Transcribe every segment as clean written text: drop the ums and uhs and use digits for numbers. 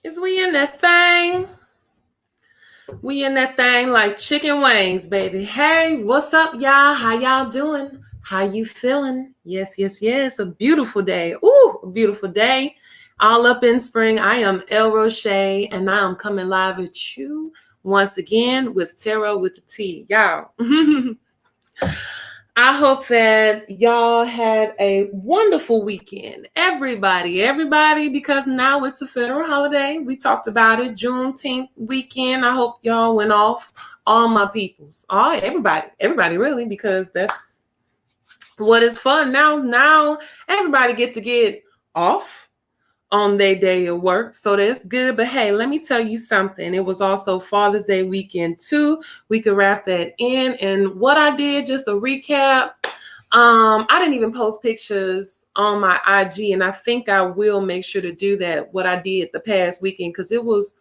Is we in that thing? We in that thing like chicken wings, baby. Hey, what's up, y'all? How y'all doing? How you feeling? Yes, yes, yes. A beautiful day. Ooh, a beautiful day. All up in spring. I am El Roche, and I am coming live at you once again with Tarot with the T. Y'all. I hope that y'all had a wonderful weekend. Everybody, because now it's a federal holiday. We talked about it, Juneteenth weekend. I hope y'all went off. All my peoples, everybody really, because that's what is fun now. Now everybody get off on their day of work. So that's good. But hey, let me tell you something. It was also Father's Day weekend too. We could wrap that in. And what I did, just a recap. I didn't even post pictures on my IG, and I think I will make sure to do that, what I did the past weekend, because it was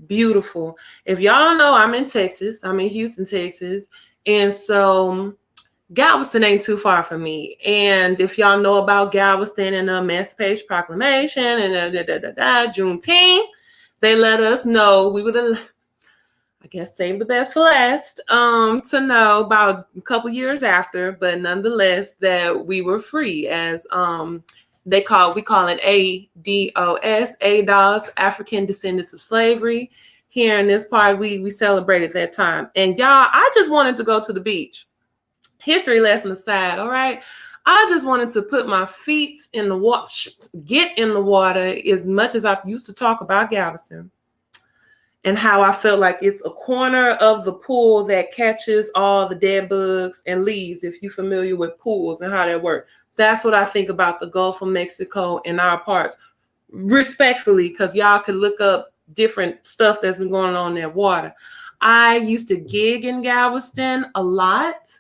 beautiful. If y'all don't know, I'm in Texas. I'm in Houston, Texas. And so Galveston ain't too far from me. And if y'all know about Galveston and the Emancipation Proclamation and Juneteenth, they let us know. We would have, I guess, saved the best for last, to know about a couple years after, but nonetheless that we were free, as we call it ADOS, African Descendants of Slavery. Here in this part, we celebrated that time. And y'all, I just wanted to go to the beach. History lesson aside, all right? I just wanted to put my feet in the water, get in the water, as much as I used to talk about Galveston and how I felt like it's a corner of the pool that catches all the dead bugs and leaves, if you're familiar with pools and how that works. That's what I think about the Gulf of Mexico and our parts, respectfully, because y'all could look up different stuff that's been going on in that water. I used to gig in Galveston a lot,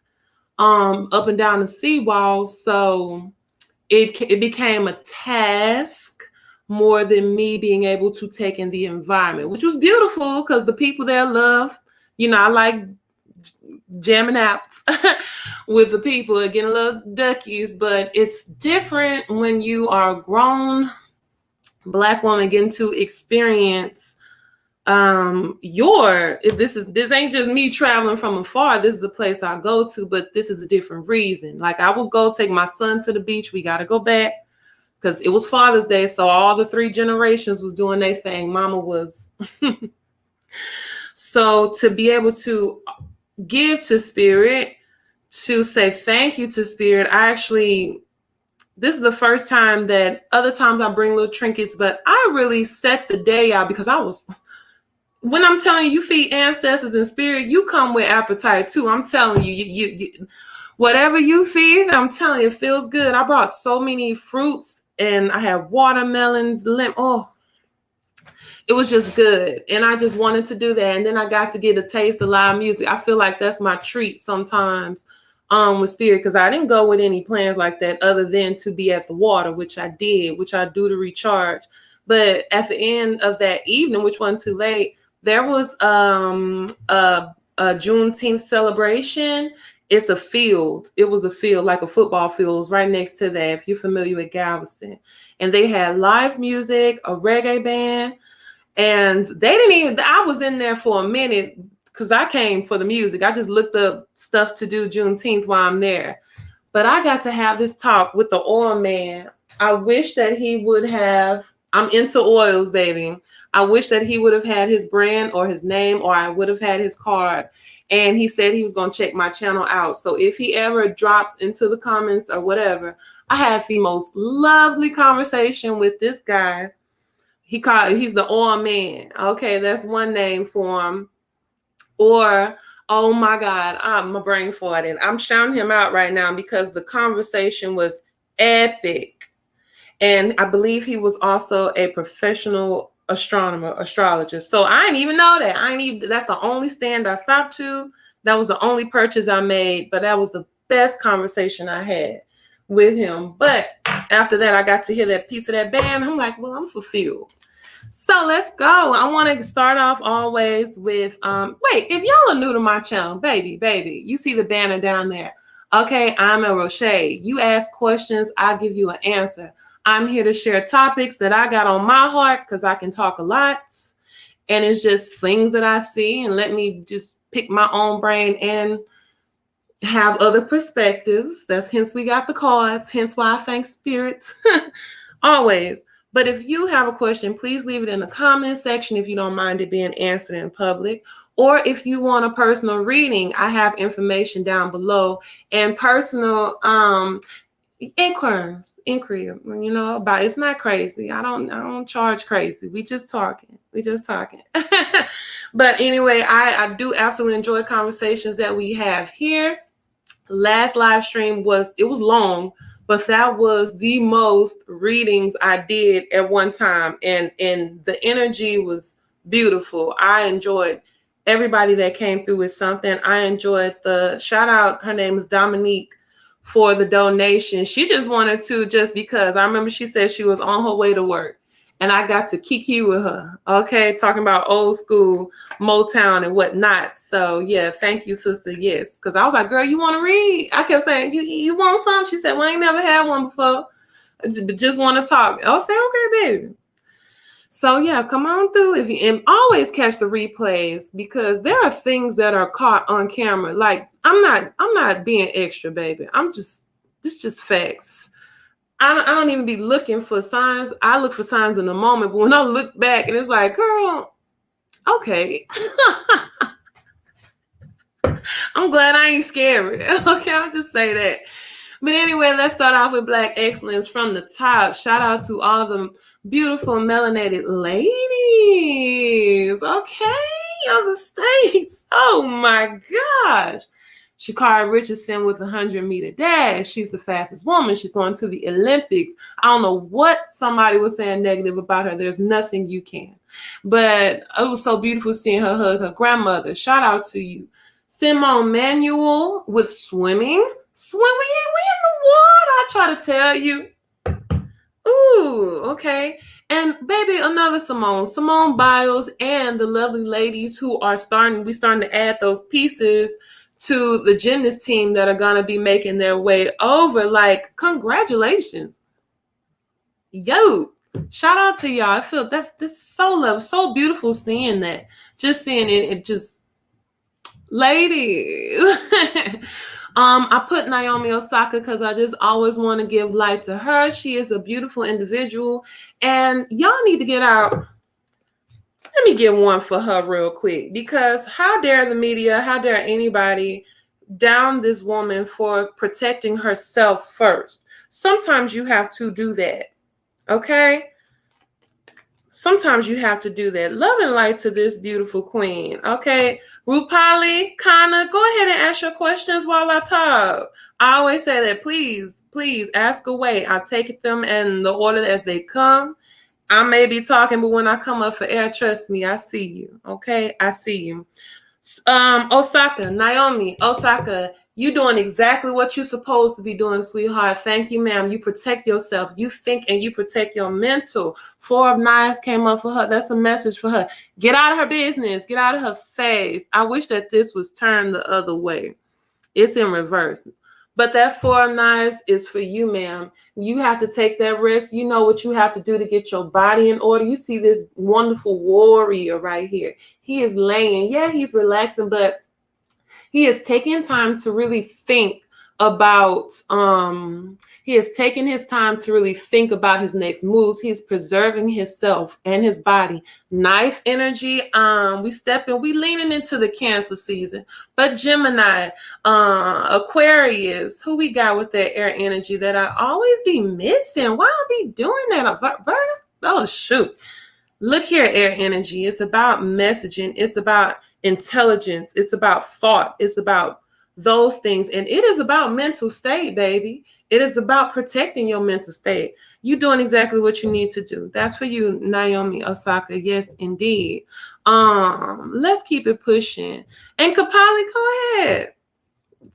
up and down the seawall. So it became a task more than me being able to take in the environment, which was beautiful because the people there love, I like jamming out with the people, getting a little duckies, but it's different when you are a grown Black woman getting to experience this ain't just me traveling from afar. This is a place I go to, but this is a different reason. Like, I will go take my son to the beach. We got to go back because it was Father's Day. So all the 3 generations was doing their thing. Mama was. So to be able to give to Spirit, to say thank you to Spirit, this is the first time. That other times I bring little trinkets, but I really set the day out because when I'm telling you, feed ancestors and spirit, you come with appetite too. I'm telling you, you whatever you feed, I'm telling you, it feels good. I brought so many fruits, and I have watermelons, it was just good. And I just wanted to do that. And then I got to get a taste of live music. I feel like that's my treat sometimes with Spirit, because I didn't go with any plans like that other than to be at the water, which I did, which I do to recharge. But at the end of that evening, which wasn't too late, there was a Juneteenth celebration. It's a field. It was a field, like a football field. It was right next to that, if you're familiar with Galveston. And they had live music, a reggae band. And I was in there for a minute because I came for the music. I just looked up stuff to do Juneteenth while I'm there. But I got to have this talk with the oil man. I wish that he would have, I'm into oils, baby. I wish that he would have had his brand or his name, or I would have had his card. And he said he was going to check my channel out. So if he ever drops into the comments or whatever, I had the most lovely conversation with this guy. He's the oil man. Okay, that's one name for him. Or, oh my God, my brain farted. I'm shouting him out right now because the conversation was epic. And I believe he was also a professional astrologist. So I didn't even know that. That's the only stand I stopped to. That was the only purchase I made. But that was the best conversation I had with him. But after that, I got to hear that piece of that band. I'm like, well, I'm fulfilled. So let's go. I want to start off always with, wait, if y'all are new to my channel, baby, you see the banner down there. Okay, I'm El Roche. You ask questions, I'll give you an answer. I'm here to share topics that I got on my heart because I can talk a lot. And it's just things that I see, and let me just pick my own brain and have other perspectives. That's hence we got the cards, hence why I thank spirit always. But if you have a question, please leave it in the comment section if you don't mind it being answered in public. Or if you want a personal reading, I have information down below, and personal inquiry, you know, about it's not crazy. I don't charge crazy. We just talking. But anyway, I do absolutely enjoy conversations that we have here. Last live stream was long, but that was the most readings I did at one time, and the energy was beautiful. I enjoyed everybody that came through with something. I enjoyed the shout out. Her name is Dominique, for the donation. She just wanted to, just because I remember she said she was on her way to work, and I got to kiki with her. Okay, talking about old school Motown and whatnot. So yeah, thank you, sister. Yes, because I was like, girl, you want to read? I kept saying, you want some? She said, well, I ain't never had one before. Just want to talk. I'll say, okay, baby. So yeah, come on through. If you, and always catch the replays, because there are things that are caught on camera. Like I'm not being extra, baby. This just facts. I don't even be looking for signs. I look for signs in the moment, but when I look back and it's like, girl, okay. I'm glad I ain't scary. Okay, I'll just say that. But anyway, let's start off with Black Excellence from the top. Shout out to all of the beautiful melanated ladies. Okay, other states. Oh my gosh. Sha'Carri Richardson with the 100-meter dash. She's the fastest woman. She's going to the Olympics. I don't know what somebody was saying negative about her. There's nothing you can. But it was so beautiful seeing her hug her grandmother. Shout out to you. Simone Manuel with swimming. We in the water, I try to tell you. Ooh, okay. And baby, another Simone Biles, and the lovely ladies who are starting to add those pieces to the gymnast team that are gonna be making their way over. Like, congratulations. Yo, shout out to y'all. I feel that this is so beautiful seeing that. Just seeing it just ladies. I put Naomi Osaka because I just always want to give light to her. She is a beautiful individual, and y'all need to get out. Let me get one for her real quick, because how dare the media, how dare anybody down this woman for protecting herself first? Sometimes you have to do that, okay? Sometimes you have to do that. Love and light to this beautiful queen. Okay, Rupali, Kana, go ahead and ask your questions while I talk. I always say that, please ask away. I take them in the order as they come. I may be talking, but when I come up for air, trust me, I see you. Okay, I see you. Naomi Osaka, you doing exactly what you're supposed to be doing, sweetheart. Thank you, ma'am. You protect yourself. You think and you protect your mental. 4 of Knives came up for her. That's a message for her. Get out of her business. Get out of her face. I wish that this was turned the other way. It's in reverse. But that 4 of Knives is for you, ma'am. You have to take that risk. You know what you have to do to get your body in order. You see this wonderful warrior right here. He is laying. Yeah, he's relaxing, but he is taking time to really think about, he has taken his time to really think about his next moves. He's preserving himself and his body. Knife energy, we leaning into the Cancer season. But Gemini, Aquarius, who we got with that air energy that I always be missing? Why I be doing that? Oh, shoot. Look here, air energy. It's about messaging. It's about intelligence. It's about thought. It's about those things. And it is about mental state, baby. It is about protecting your mental state. You doing exactly what you need to do. That's for you, Naomi Osaka. Yes, indeed. Let's keep it pushing. And Kapali, go ahead.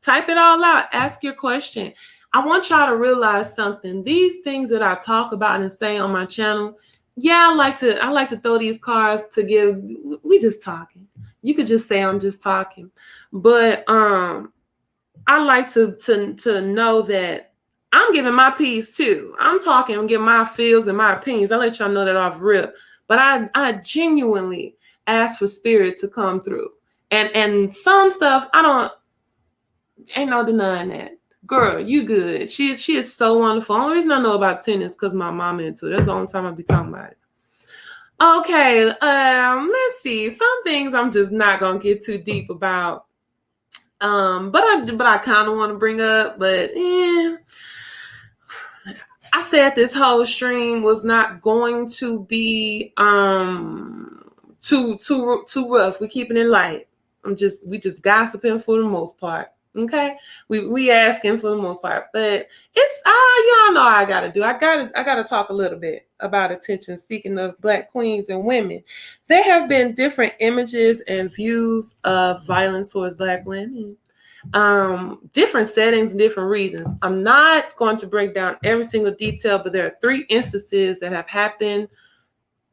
Type it all out. Ask your question. I want y'all to realize something. These things that I talk about and say on my channel, yeah, I like to throw these cards to give. We just talking. You could just say I'm just talking, but I like to know that I'm giving my piece too. I'm talking and giving my feels and my opinions. I let y'all know that off rip. But I genuinely ask for spirit to come through. And some stuff ain't no denying that. Girl, you good. She is so wonderful. Only reason I know about tennis because my mom into it. That's the only time I be talking about it. Okay, let's see. Some things I'm just not gonna get too deep about. But I kind of want to bring up, but I said this whole stream was not going to be too rough. We keeping it light. We just gossiping for the most part. Okay, we asking for the most part, but it's y'all know I gotta do. I gotta talk a little bit about attention. Speaking of Black queens and women, there have been different images and views of violence towards Black women. Different settings and different reasons. I'm not going to break down every single detail, but there are 3 instances that have happened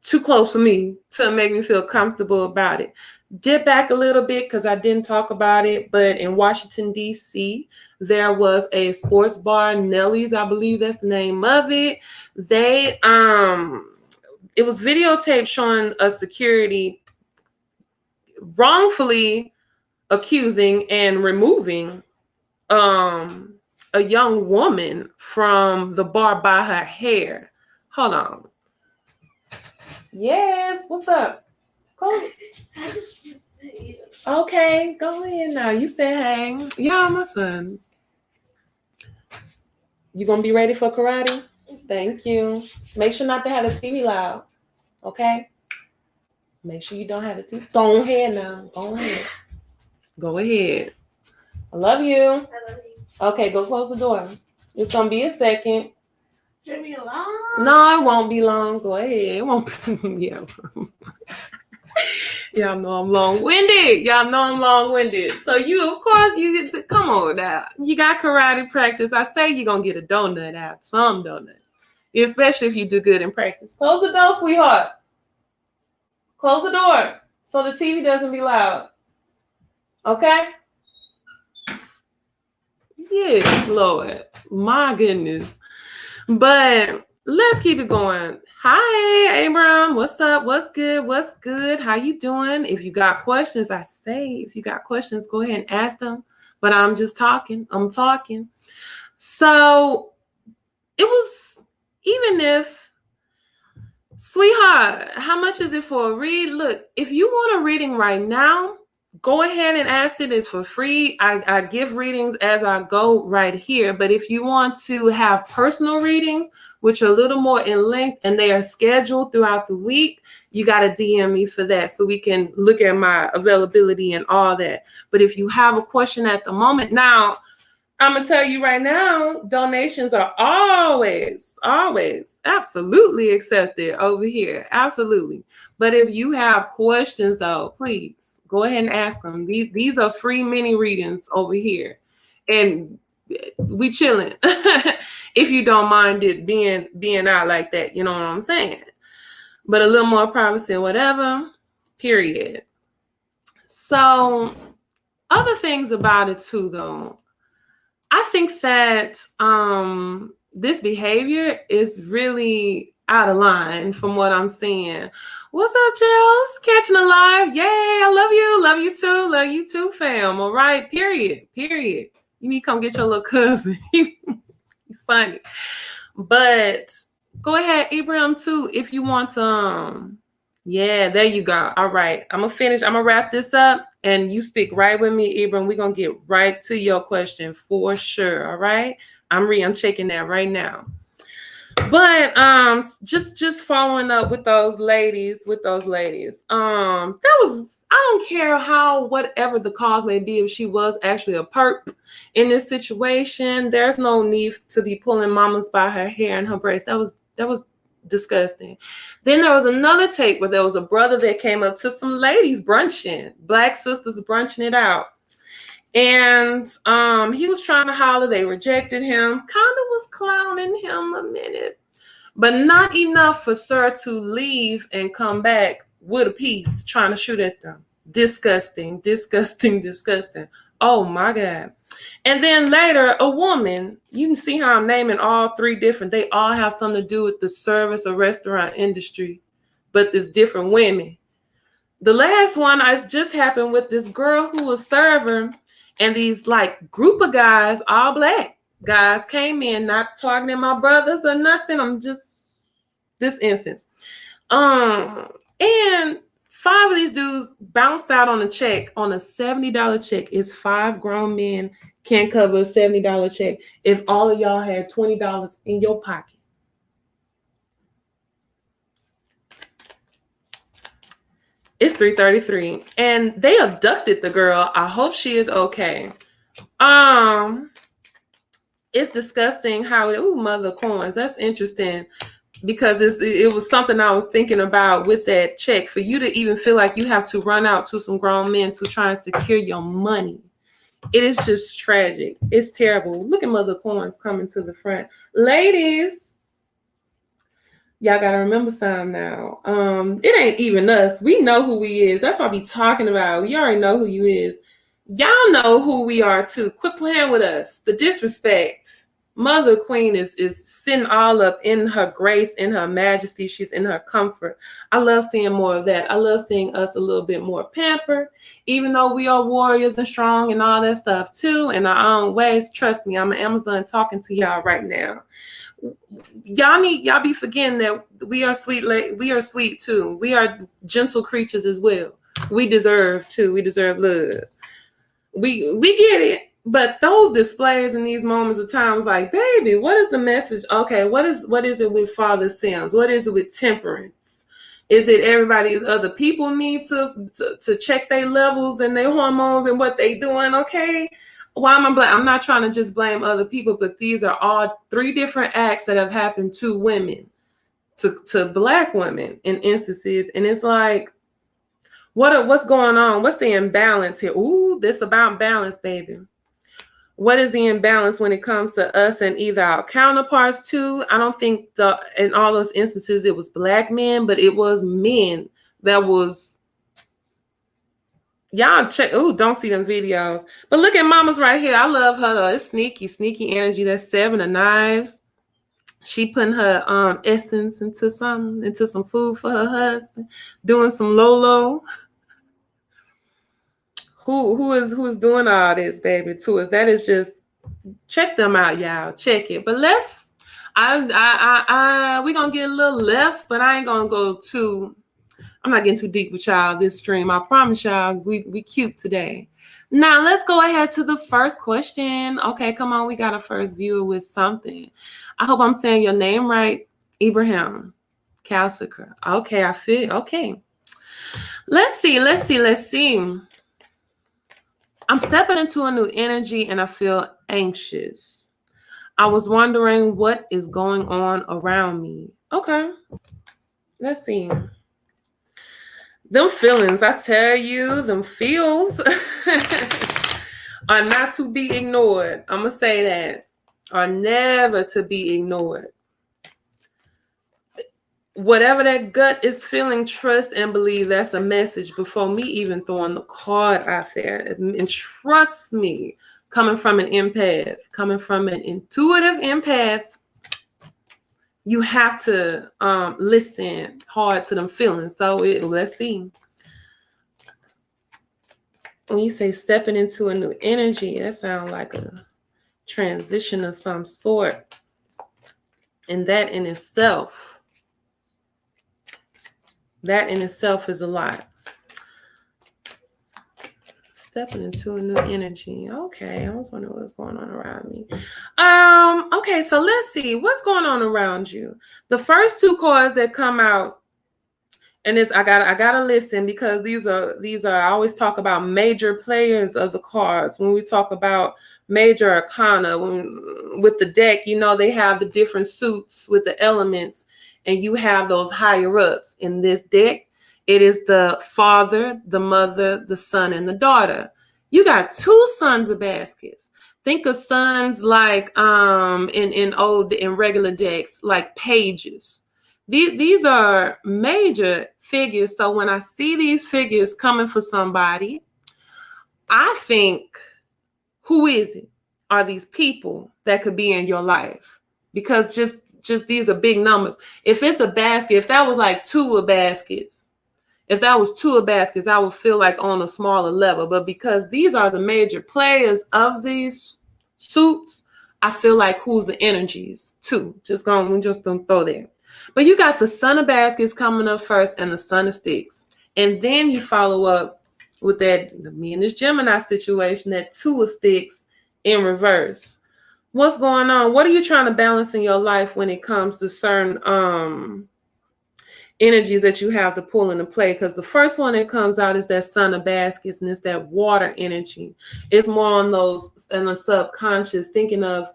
too close for me to make me feel comfortable about it. Dip back a little bit because I didn't talk about it, but in Washington, D.C., there was a sports bar, Nelly's, I believe that's the name of it. It was videotaped showing a security wrongfully accusing and removing a young woman from the bar by her hair. Hold on. Yes, what's up? Okay, go ahead now. You say hey. Yeah, my son. You gonna be ready for karate? Thank you. Make sure not to have the TV loud. Okay? Make sure you don't have the TV. Go ahead now. Go ahead. Go ahead. I love you. I love you. Okay, go close the door. It's gonna be a second. Should it be long? No, it won't be long. Go ahead. It won't be. Yeah. Y'all know I'm long-winded. So of course, come on now. You got karate practice. I say you're gonna get a donut out. Some donuts. Especially if you do good in practice. Close the door, sweetheart. Close the door so the TV doesn't be loud. Okay? Yes, Lord. My goodness. But let's keep it going. Hi, Abram. What's up? What's good? How you doing? If you got questions, go ahead and ask them. But I'm just talking. I'm talking. So it was, even if, sweetheart, how much is it for a read? Look, if you want a reading right now, go ahead and ask it. It's for free. I give readings as I go right here. But if you want to have personal readings, which are a little more in length and they are scheduled throughout the week, you got to DM me for that so we can look at my availability and all that. But if you have a question at the moment, now, I'm going to tell you right now, donations are always absolutely accepted over here. Absolutely. But if you have questions, though, please go ahead and ask them. These are free mini readings over here. And we chilling. If you don't mind it being out like that, you know what I'm saying? But a little more privacy and whatever, period. So other things about it too, though. I think that this behavior is really out of line from what I'm seeing. What's up, Chels? Catching a live. Yay, I love you. Love you too, fam. All right, period. You need to come get your little cousin. Funny. But go ahead, Ibrahim, too, if you want to. Yeah, there you go. All right, I'm going to wrap this up. And you stick right with me, Ibrahim. We're going to get right to your question for sure. All right. I'm checking that right now. But just following up with those ladies. That was, I don't care whatever the cause may be, if she was actually a perp in this situation, there's no need to be pulling mamas by her hair and her braids. That was disgusting. Then there was another tape where there was a brother that came up to some ladies brunching, Black sisters brunching it out. And he was trying to holler. They rejected him, kind of was clowning him a minute, but not enough for Sir to leave and come back with a piece trying to shoot at them. Disgusting. Oh my God. And then later, a woman. You can see how I'm naming all three different. They all have something to do with the service or restaurant industry, but there's different women. The last one I just happened with this girl who was serving, and these like group of guys, all black guys, came in, not targeting my brothers or nothing. I'm just this instance. And 5 of these dudes bounced out on a check, on a $70 check. It's 5 grown men can't cover a $70 check if all of y'all had $20 in your pocket. It's 3:33, and they abducted the girl. I hope she is okay. It's disgusting how mother coins. That's interesting because it was something I was thinking about with that check. For you to even feel like you have to run out to some grown men to try and secure your money, it is just tragic. It's terrible. Look at mother coins coming to the front, ladies. Y'all gotta remember something now. It ain't even us. We know who we is. That's what I be talking about. You already know who you is. Y'all know who we are too. Quit playing with us. The disrespect. Mother Queen is sitting all up in her grace, in her majesty. She's in her comfort. I love seeing more of that. I love seeing us a little bit more pampered, even though we are warriors and strong and all that stuff too, in our own ways. Trust me, I'm an Amazon talking to y'all right now. Y'all be forgetting that we are sweet. We are sweet too. We are gentle creatures as well. We deserve too. We deserve love. We get it. But those displays in these moments of times, like, baby, what is the message? Okay, what is it with Father Sims? What is it with temperance? Is it everybody's other people need to check their levels and their hormones and what they doing? Okay. Why am I blaming? I'm not trying to just blame other people, but these are all 3 different acts that have happened to women, to black women in instances. And it's like, what's going on? What's the imbalance here? Ooh, this about balance, baby. What is the imbalance when it comes to us and either our counterparts too? I don't think in all those instances it was black men, but it was men that was. Y'all check. Ooh, don't see them videos. But look at mama's right here. I love her though. It's sneaky energy. That's 7 of knives. She putting her essence into some food for her husband, doing some Lolo. Who is doing all this, baby, to us? That is just, check them out, y'all. Check it. But we gonna get a little left, but I ain't gonna go too. I'm not getting too deep with y'all this stream. I promise y'all, because we cute today. Now, let's go ahead to the first question. Okay, come on. We got a first viewer with something. I hope I'm saying your name right. Ibrahim Kalsika. Okay, I feel. Okay. Let's see. I'm stepping into a new energy and I feel anxious. I was wondering what is going on around me. Okay. Let's see. Them feelings, I tell you, them feels are not to be ignored. I'm going to say that. Are never to be ignored. Whatever that gut is feeling, trust and believe that's a message before me even throwing the card out there. And trust me, coming from an empath, coming from an intuitive empath, you have to listen hard to them feelings. So let's see. When you say stepping into a new energy, that sounds like a transition of some sort. And that in itself is a lot. Stepping into a new energy. Okay, I was wondering what's going on around me. Okay, so let's see what's going on around you. The first 2 cards that come out, and I gotta listen because these are I always talk about major players of the cards when we talk about major arcana. With the deck, they have the different suits with the elements, and you have those higher ups in this deck. It is the father, the mother, the son, and the daughter. You got 2 sons of baskets. Think of sons like in regular decks, like pages. These are major figures. So when I see these figures coming for somebody, I think, who is it? are these people that could be in your life, because just these are big numbers. If it's a basket, if that was like two of baskets, I would feel like on a smaller level. But because these are the major players of these suits, I feel like who's the energies too. We just don't throw there. But you got the Son of Baskets coming up first and the Son of Sticks. And then you follow up with that, me and this Gemini situation, that Two of Sticks in reverse. What's going on? What are you trying to balance in your life when it comes to certain energies that you have to pull into play? Because the first one that comes out is that Son of Baskets, and it's that water energy. It's more on those in the subconscious, thinking of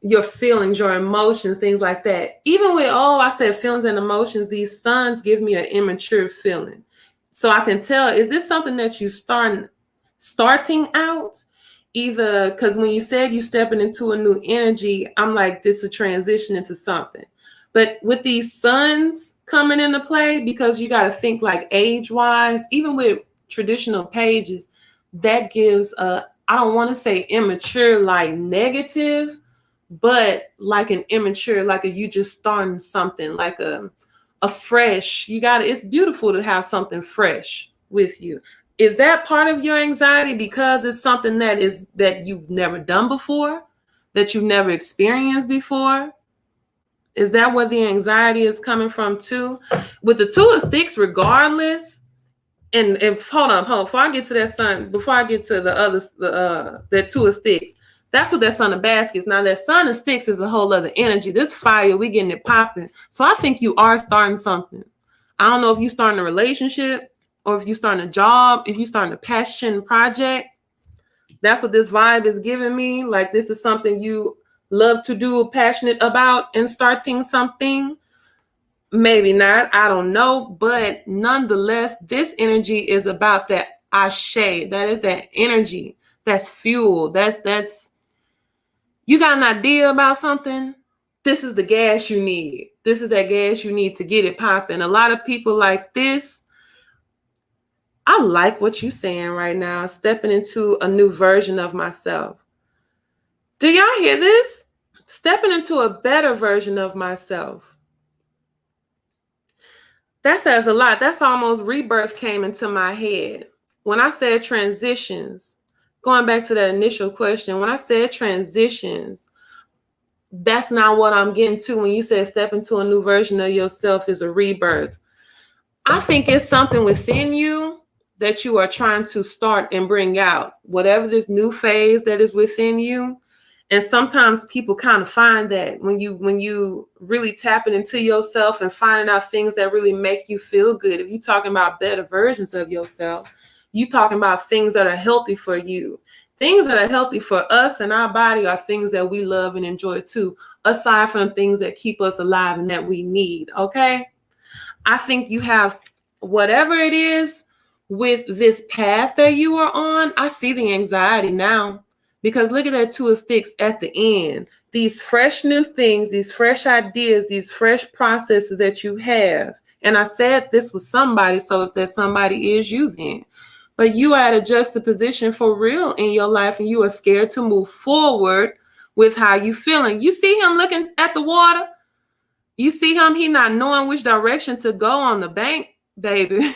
your feelings, your emotions, things like that. Even with, I said feelings and emotions, these suns give me an immature feeling. So I can tell, is this something that you starting out? Either because when you said you stepping into a new energy, I'm like, this is a transition into something. But with these suns coming into play, because you got to think like age-wise, even with traditional pages, that gives I don't want to say immature like negative, but like an immature, like you just starting something, like a fresh, it's beautiful to have something fresh with you. Is that part of your anxiety because it's something that you've never done before, that you've never experienced before? Is that where the anxiety is coming from too? With the Two of Sticks, regardless, and hold on, before I get to that Sun, before I get to the other, that Two of Sticks, that's what that Son of Baskets. Now that Son of Sticks is a whole other energy. This fire, we getting it popping. So I think you are starting something. I don't know if you're starting a relationship, or if you're starting a job, if you're starting a passion project. That's what this vibe is giving me. Like this is something you love to do, passionate about, and starting something. Maybe not, I don't know. But nonetheless, this energy is about that ashe. That is that energy. That's fuel. That's you got an idea about something. This is the gas you need. This is that gas you need to get it popping. A lot of people like this. I like what you're saying right now, stepping into a new version of myself. Do y'all hear this? Stepping into a better version of myself. That says a lot. That's almost rebirth came into my head. When I said transitions, going back to that initial question, when I said transitions, that's not what I'm getting to when you said step into a new version of yourself is a rebirth. I think it's something within you that you are trying to start and bring out, whatever this new phase that is within you. And sometimes people kind of find that when you really tapping into yourself and finding out things that really make you feel good. If you're talking about better versions of yourself, you talking about things that are healthy for you. Things that are healthy for us and our body are things that we love and enjoy too, aside from things that keep us alive and that we need. Okay. I think you have whatever it is with this path that you are on. I see the anxiety now, because look at that Two of Sticks at the end. These fresh new things, these fresh ideas, these fresh processes that you have. And I said this was somebody, so if that somebody is you then. But you are at a juxtaposition for real in your life, and you are scared to move forward with how you feeling. You see him looking at the water. You see him, he not knowing which direction to go on the bank, baby.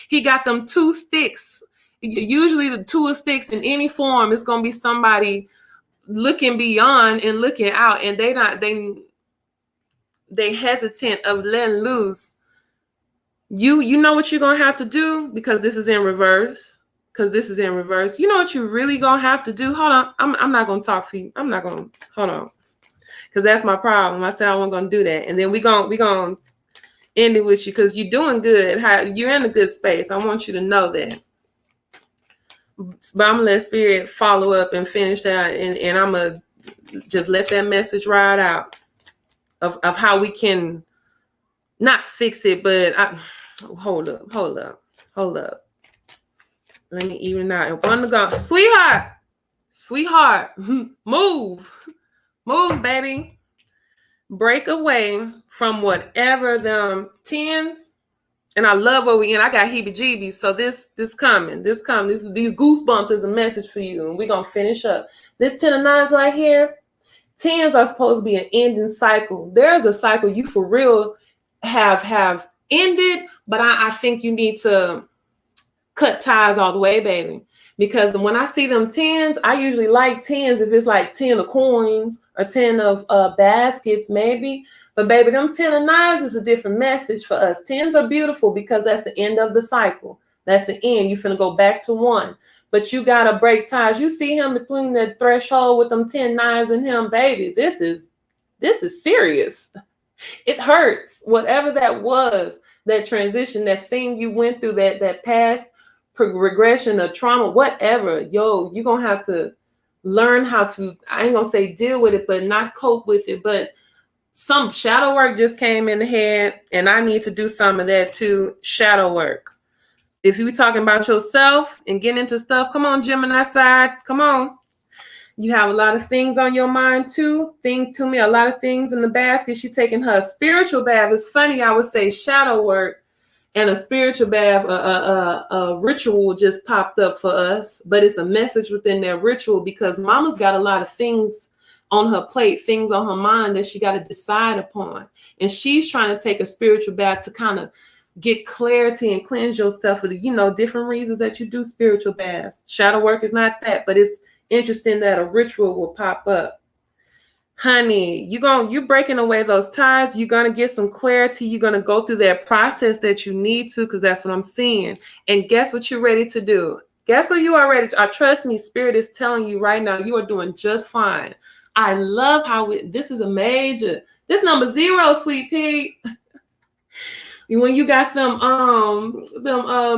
He got them two sticks. Usually the Two of Sticks in any form, it's going to be somebody looking beyond and looking out, and they hesitant of letting loose. You know what you're going to have to do, because this is in reverse. You know what you're really going to have to do? Hold on. I'm not going to talk for you. I'm not going to. Hold on. Because that's my problem. I said I wasn't going to do that. And then we're going to end it with you, because you're doing good. You're in a good space. I want you to know that. But I'm going to let Spirit follow up and finish that. And I'm going to just let that message ride out of how we can not fix it, but hold up. Let me even out. And one to go. Sweetheart, move, baby. Break away from whatever them tens And I love where we in. I got heebie-jeebies. So this coming. These goosebumps is a message for you. And we're going to finish up. This 10 of 9s right here. 10s are supposed to be an ending cycle. There's a cycle you for real have ended, but I think you need to cut ties all the way, baby. Because when I see them 10s, I usually like 10s if it's like 10 of coins or 10 of baskets, maybe. But baby, them 10 of 9s is a different message for us. 10s are beautiful because that's the end of the cycle. That's the end. You're finna go back to 1. But you gotta break ties. You see him between the threshold with them 10 knives in him, baby. This is serious. It hurts. Whatever that was, that transition, that thing you went through, that past regression of trauma, whatever, you're gonna have to learn how to, I ain't gonna say deal with it, but not cope with it. But some shadow work just came in the head, and I need to do some of that too. Shadow work. If you're talking about yourself and getting into stuff, come on, Gemini side, come on. You have a lot of things on your mind too. Think to me, a lot of things in the basket. She's taking her spiritual bath. It's funny, I would say shadow work and a spiritual bath, a ritual just popped up for us, but it's a message within that ritual because mama's got a lot of things on her plate, things on her mind that she got to decide upon. And she's trying to take a spiritual bath to kind of get clarity and cleanse yourself for the, different reasons that you do spiritual baths. Shadow work is not that, but it's interesting that a ritual will pop up. Honey, you breaking away those ties. You're going to get some clarity. You're going to go through that process that you need to, because that's what I'm seeing. And guess what you're ready to do? Guess what you are ready to? Trust me, Spirit is telling you right now, you are doing just fine. I love how this is a major. This number 0, sweet pea. When you got them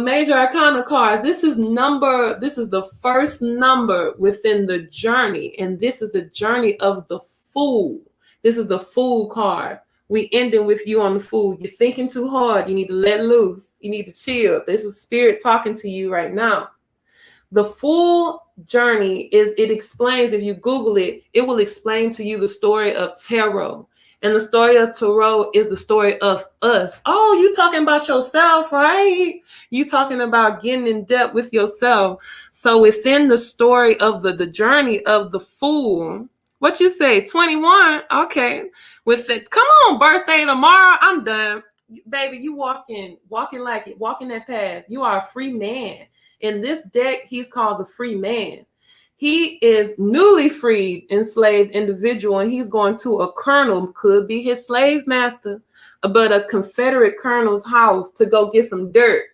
major arcana cards, this is the first number within the journey, and this is the journey of the Fool. This is the Fool card. We ending with you on the Fool. You're thinking too hard. You need to let loose. You need to chill. This is Spirit talking to you right now. The Fool journey it explains, if you Google it, it will explain to you the story of tarot. And the story of tarot is the story of us. Oh, you talking about yourself, right? You talking about getting in depth with yourself. So within the story of the journey of the Fool, what you say, 21? Okay. With it, come on, birthday tomorrow. I'm done. Baby, you walking like it, walking that path. You are a free man. In this deck, he's called the free man. He is newly freed, enslaved individual, and he's going to a colonel, could be his slave master, but a Confederate colonel's house to go get some dirt.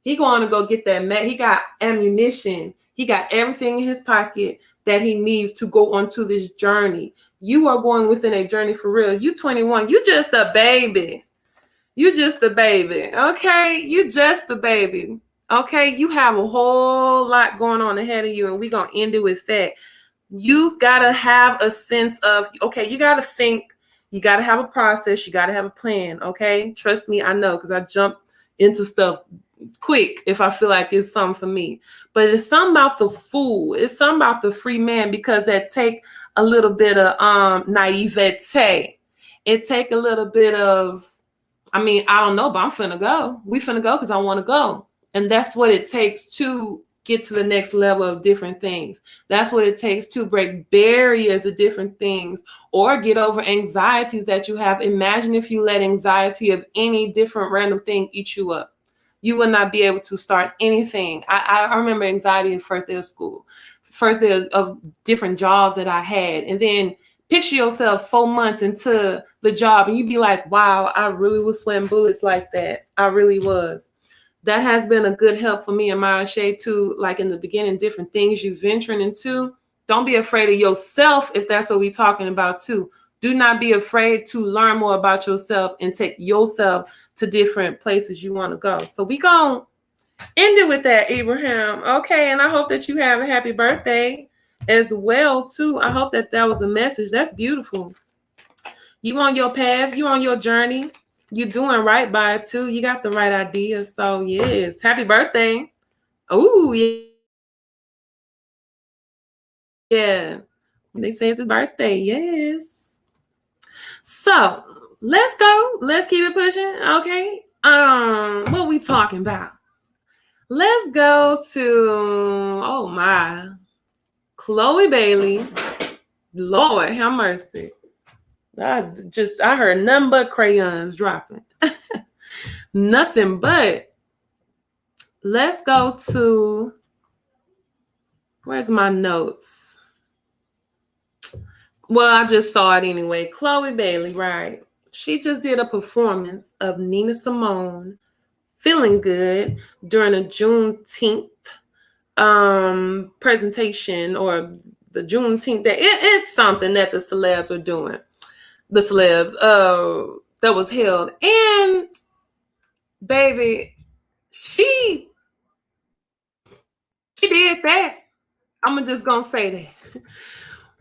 He going to go get that. He got ammunition. He got everything in his pocket that he needs to go onto this journey. You are going within a journey for real. You 21. You just a baby. You just a baby. Okay? You just a baby. Okay, you have a whole lot going on ahead of you, and we're going to end it with that. You got to have a sense of, okay, you got to think, you got to have a process, you got to have a plan, okay? Trust me, I know, because I jump into stuff quick if I feel like it's something for me. But it's something about the Fool. It's something about the free man, because that take a little bit of naivete. It take a little bit of, I don't know, but I'm finna go. We finna go because I want to go. And that's what it takes to get to the next level of different things. That's what it takes to break barriers of different things or get over anxieties that you have. Imagine if you let anxiety of any different random thing eat you up. You would not be able to start anything. I remember anxiety in first day of school, first day of different jobs that I had. And then picture yourself 4 months into the job and you'd be like, wow, I really was sweating bullets like that. I really was. That has been a good help for me and Maya Shay too. Like in the beginning, different things you're venturing into. Don't be afraid of yourself if that's what we're talking about too. Do not be afraid to learn more about yourself and take yourself to different places you want to go. So we gonna end it with that, Abraham. Okay, and I hope that you have a happy birthday as well too. I hope that was a message. That's beautiful. You on your path, you on your journey. You're doing right by it too. You got the right idea. So yes, happy birthday. Oh yeah. They say it's his birthday. Yes. So let's go. Let's keep it pushing. Okay. What we talking about? Let's go to, oh my, Chloe Bailey. Lord have mercy. I heard nothing but crayons dropping. Nothing but. Let's go to, where's my notes? Well, I just saw it anyway. Chloe Bailey, right? She just did a performance of Nina Simone, Feeling Good, during a Juneteenth presentation, or the Juneteenth day. It's something that the celebs are doing. The celebs that was held. And baby, she did that. I'm just gonna say that.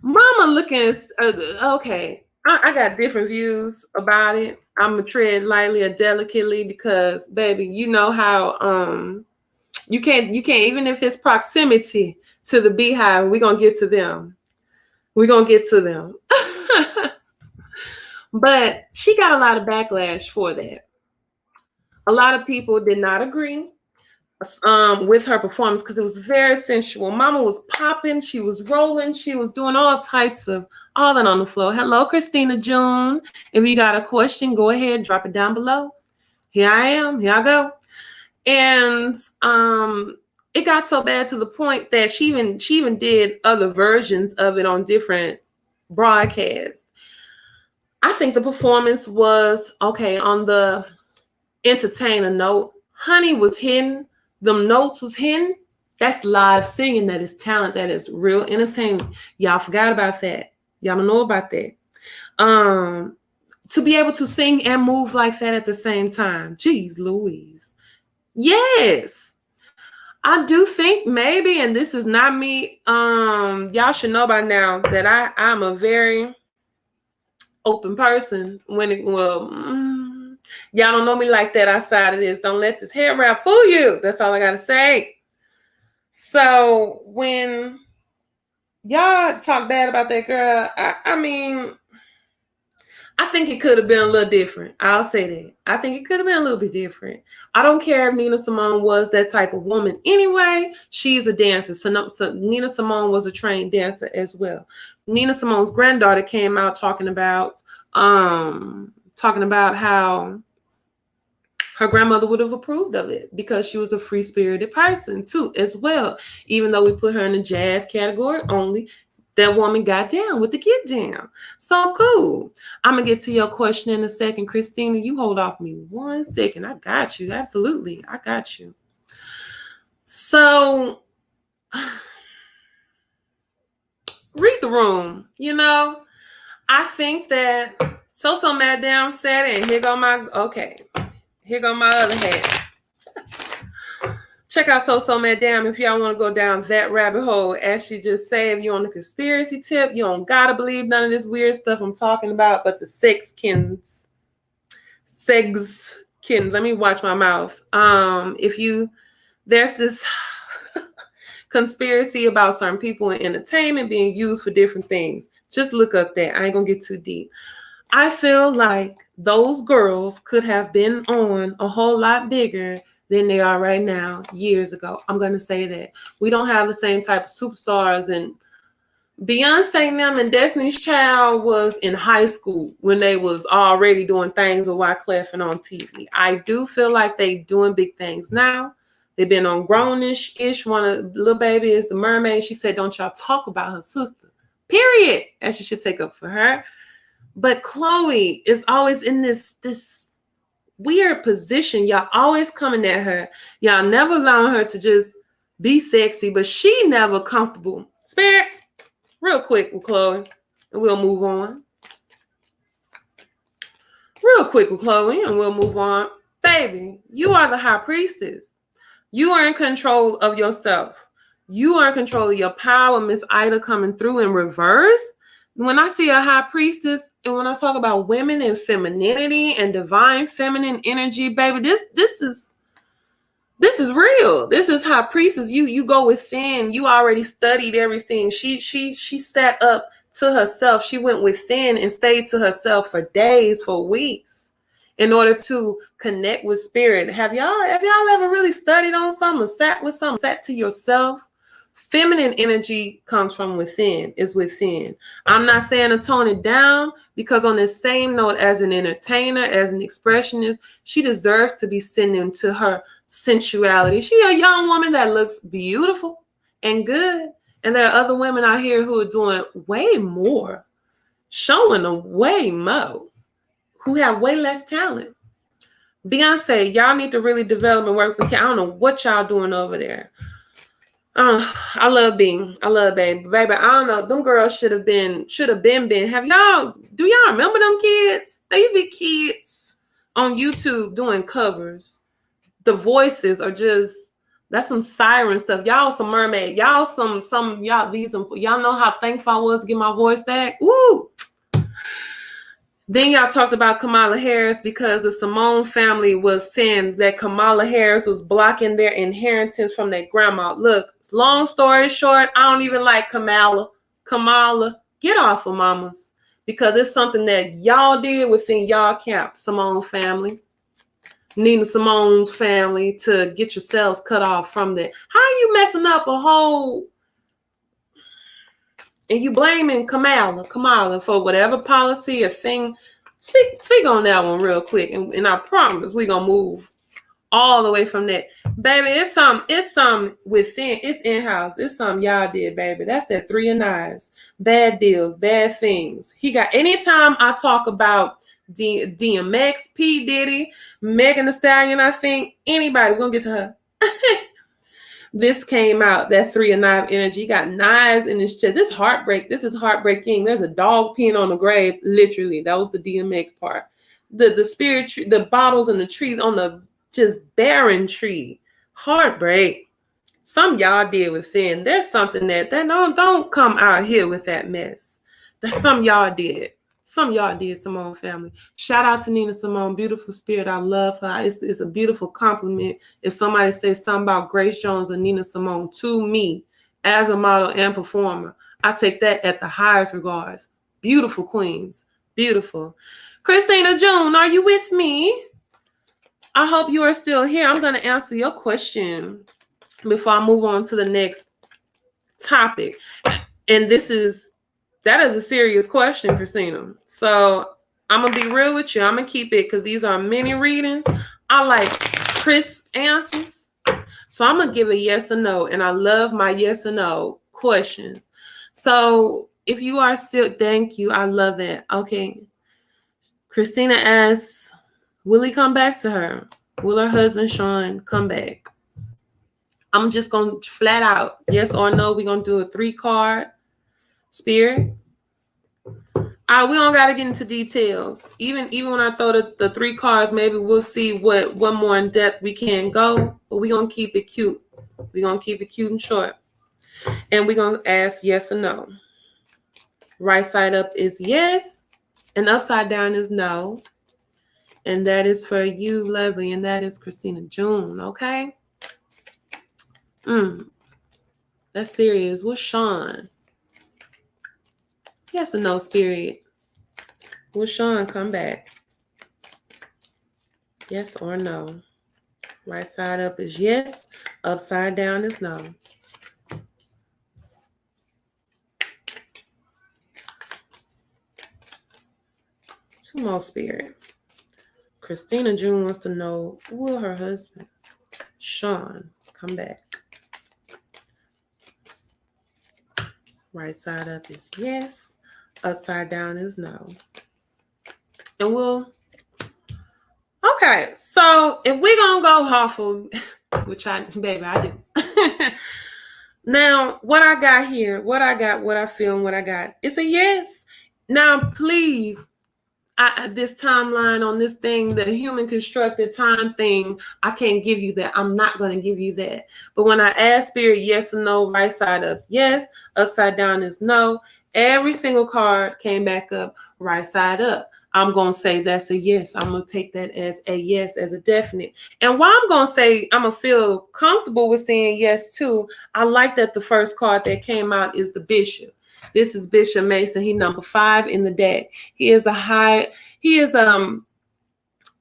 Mama looking, okay. I got different views about it. I'm gonna tread lightly or delicately because, baby, you know how you can't even if it's proximity to the beehive, we're gonna get to them. We're gonna get to them. But she got a lot of backlash for that. A lot of people did not agree with her performance because it was very sensual. Mama was popping, she was rolling, she was doing all types of all that on the floor. Hello, Christina June. If you got a question, go ahead, drop it down below. Here I am. Here I go. And it got so bad to the point that she even did other versions of it on different broadcasts. I think the performance was okay on the entertainer note. Honey was hidden. Them notes was hidden. That's live singing. That is talent. That is real entertainment. Y'all forgot about that. Y'all don't know about that. To be able to sing and move like that at the same time. Jeez Louise. Yes. I do think maybe, and this is not me, y'all should know by now that I'm a very open person when it y'all don't know me like that outside of this. Don't let this hair wrap fool you. That's all I gotta say. So when y'all talk bad about that girl, I mean, I think it could have been a little different. I'll say that. I think it could have been a little bit different. I don't care if Nina Simone was that type of woman. Anyway, she's a dancer. So Nina Simone was a trained dancer as well. Nina Simone's granddaughter came out talking about how her grandmother would have approved of it because she was a free-spirited person too, as well. Even though we put her in the jazz category only, that woman got down with the get down. So cool. I'm going to get to your question in a second. Christina, you hold off me 1 second. I got you. Absolutely. I got you. So read the room. You know, I think that So Madam said it. Here go my other hat. Check out So Madam if y'all want to go down that rabbit hole. As she just said, if you're on a conspiracy tip, you don't gotta believe none of this weird stuff I'm talking about, but the segskins. Let me watch my mouth. There's this conspiracy about certain people in entertainment being used for different things. Just look up that. I ain't gonna get too deep. I feel like those girls could have been on a whole lot bigger than they are right now years ago. I'm going to say that. We don't have the same type of superstars, and Beyonce and them and Destiny's Child was in high school when they was already doing things with Wyclef and on TV. I do feel like they doing big things now. They've been on Grownish-ish. One of Lil Baby is the mermaid. She said, don't y'all talk about her sister. Period. And she should take up for her. But Chloe is always in this weird position. Y'all always coming at her. Y'all never allowing her to just be sexy, but she never comfortable. Spirit, real quick with Chloe, and we'll move on. Real quick with Chloe, and we'll move on. Baby, you are the high priestess. You are in control of yourself. You are in control of your power. Miss Ida coming through in reverse. When I see a high priestess, and when I talk about women and femininity and divine feminine energy, baby, this is real. This is high priestess. You go within. You already studied everything. She sat up to herself. She went within and stayed to herself for days, for weeks. in order to connect with spirit. Have y'all ever really studied on something, sat with something, sat to yourself? Feminine energy comes from within, is within. I'm not saying to tone it down, because on the same note, as an entertainer, as an expressionist, she deserves to be sent into her sensuality. She a young woman that looks beautiful and good. And there are other women out here who are doing way more, showing them way more, who have way less talent. Beyonce, y'all need to really develop and work with kids. I don't know what y'all doing over there. I love Bing. I love Baby. Baby, I don't know. Them girls should have been. Do y'all remember them kids? They used to be kids on YouTube doing covers. The voices are just, that's some siren stuff. Y'all some mermaid. Y'all y'all know how thankful I was to get my voice back. Woo! Then y'all talked about Kamala Harris, because the Simone family was saying that Kamala Harris was blocking their inheritance from their grandma. Look, long story short, I don't even like Kamala. Kamala, get off of mamas, because it's something that y'all did within y'all camp, Simone family, Nina Simone's family, to get yourselves cut off from that. How are you messing up a whole... And you blaming Kamala for whatever policy or thing. Speak on that one real quick. And I promise we're going to move all the way from that. Baby, it's some within. It's in-house. It's something y'all did, baby. That's that 3 of knives. Bad deals, bad things. Anytime I talk about DMX, P. Diddy, Megan Thee Stallion, I think anybody, we're going to get to her. This came out, that 3 of knife energy. He got knives in his chest. This is heartbreaking. There's a dog peeing on the grave. Literally, that was the DMX part. The spirit tree, the bottles and the trees on the just barren tree. Heartbreak. Some y'all did within. There's something that don't come out here with that mess. That's some y'all did. Some y'all did, Simone family. Shout out to Nina Simone, beautiful spirit. I love her. It's a beautiful compliment if somebody says something about Grace Jones and Nina Simone to me as a model and performer. I take that at the highest regards. Beautiful queens. Beautiful. Christina June, are you with me? I hope you are still here. I'm going to answer your question before I move on to the next topic. And that is a serious question, Christina. So I'm going to be real with you. I'm going to keep it because these are mini readings. I like crisp answers. So I'm going to give a yes or no. And I love my yes or no questions. So if you are still, thank you. I love that. Okay. Christina asks, will he come back to her? Will her husband, Sean, come back? I'm just going to flat out, yes or no. We're going to do a 3-card. Spirit. We don't got to get into details. Even when I throw the 3 cards, maybe we'll see what more in depth we can go. But we're going to keep it cute. We're going to keep it cute and short. And we're going to ask yes or no. Right side up is yes. And upside down is no. And that is for you, Lovely. And that is Christina June. Okay? That's serious. What's Sean? Yes or no, spirit? Will Sean come back? Yes or no? Right side up is yes. Upside down is no. Two more, spirit. Christina June wants to know, will her husband, Sean, come back? Right side up is yes. Upside down is no. And okay, so if we're going to go awful, which I do. Now, what I got here, what I feel, and what I got, it's a yes. Now, please, this timeline on this thing, the human constructed time thing, I can't give you that. I'm not going to give you that. But when I ask spirit yes or no, right side up, yes, upside down is no. Every single card came back up, right side up. I'm going to say that's a yes. I'm going to take that as a yes, as a definite. And why I'm going to say I'm going to feel comfortable with saying yes too, I like that the first card that came out is the Bishop. This is Bishop Mason. He number 5 in the deck. He is a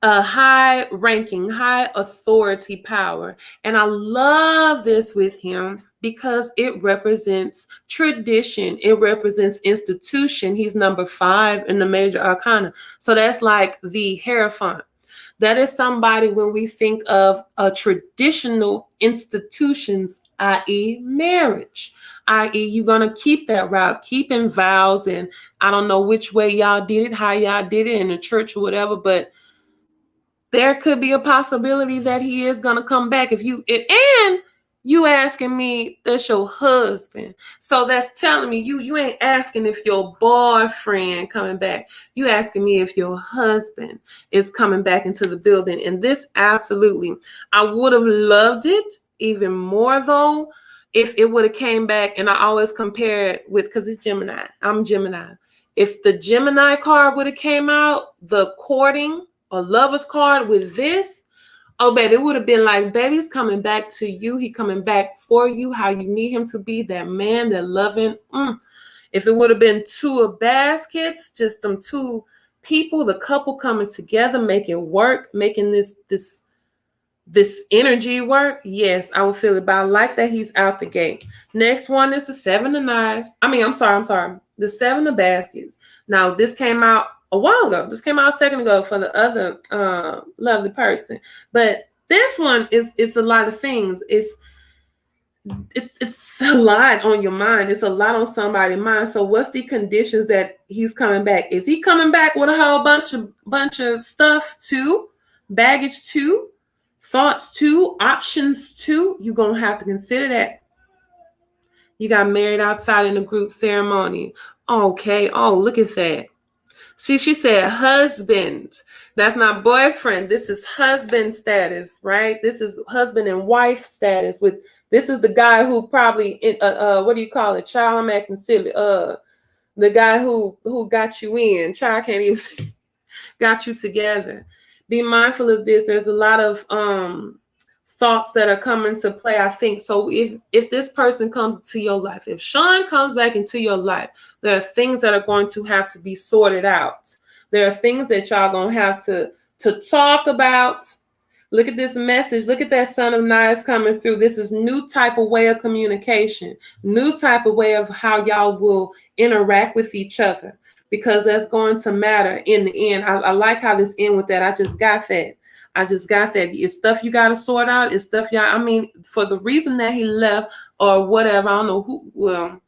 a high ranking, high authority power. And I love this with him because it represents tradition. It represents institution. He's number 5 in the major arcana. So that's like the Hierophant. That is somebody when we think of a traditional institutions, i.e. marriage, i.e. you're going to keep that route, keeping vows. And I don't know which way y'all did it, how y'all did it in the church or whatever, but there could be a possibility that he is going to come back. If you, and you asking me, that's your husband. So that's telling me you ain't asking if your boyfriend coming back. You asking me if your husband is coming back into the building. And this absolutely, I would have loved it even more though, if it would have came back. And I always compare it with, because it's Gemini. I'm Gemini. If the Gemini card would have came out, the courting or lover's card with this, oh, baby, it would have been like, baby's coming back to you. He coming back for you, how you need him to be, that man, that loving. If it would have been 2 of baskets, just them 2 people, the couple coming together, making work, making this energy work, yes, I would feel it. But I like that he's out the gate. Next one is the 7 of knives. I'm sorry. The 7 of baskets. Now, this came out a while ago. This came out a second ago for the other lovely person. But this one is a lot of things. It's a lot on your mind. It's a lot on somebody's mind. So what's the conditions that he's coming back? Is he coming back with a whole bunch of stuff too? Baggage too? Thoughts too? Options too? You're going to have to consider that. You got married outside in a group ceremony. Okay. Oh, look at that. See, she said husband. That's not boyfriend. This is husband status, right? This is husband and wife status. This is the guy who probably, what do you call it? Child, I'm acting silly. The guy who got you in. Child can't even got you together. Be mindful of this. There's a lot of thoughts that are coming to play, I think. So if this person comes into your life, if Sean comes back into your life, there are things that are going to have to be sorted out. There are things that y'all going to have to talk about. Look at this message. Look at that Son of Knives coming through. This is new type of way of communication, new type of way of how y'all will interact with each other, because that's going to matter in the end. I like how this end with that. I just got that. It's stuff you got to sort out. It's stuff y'all, I mean, for the reason that he left or whatever, I don't know who, well,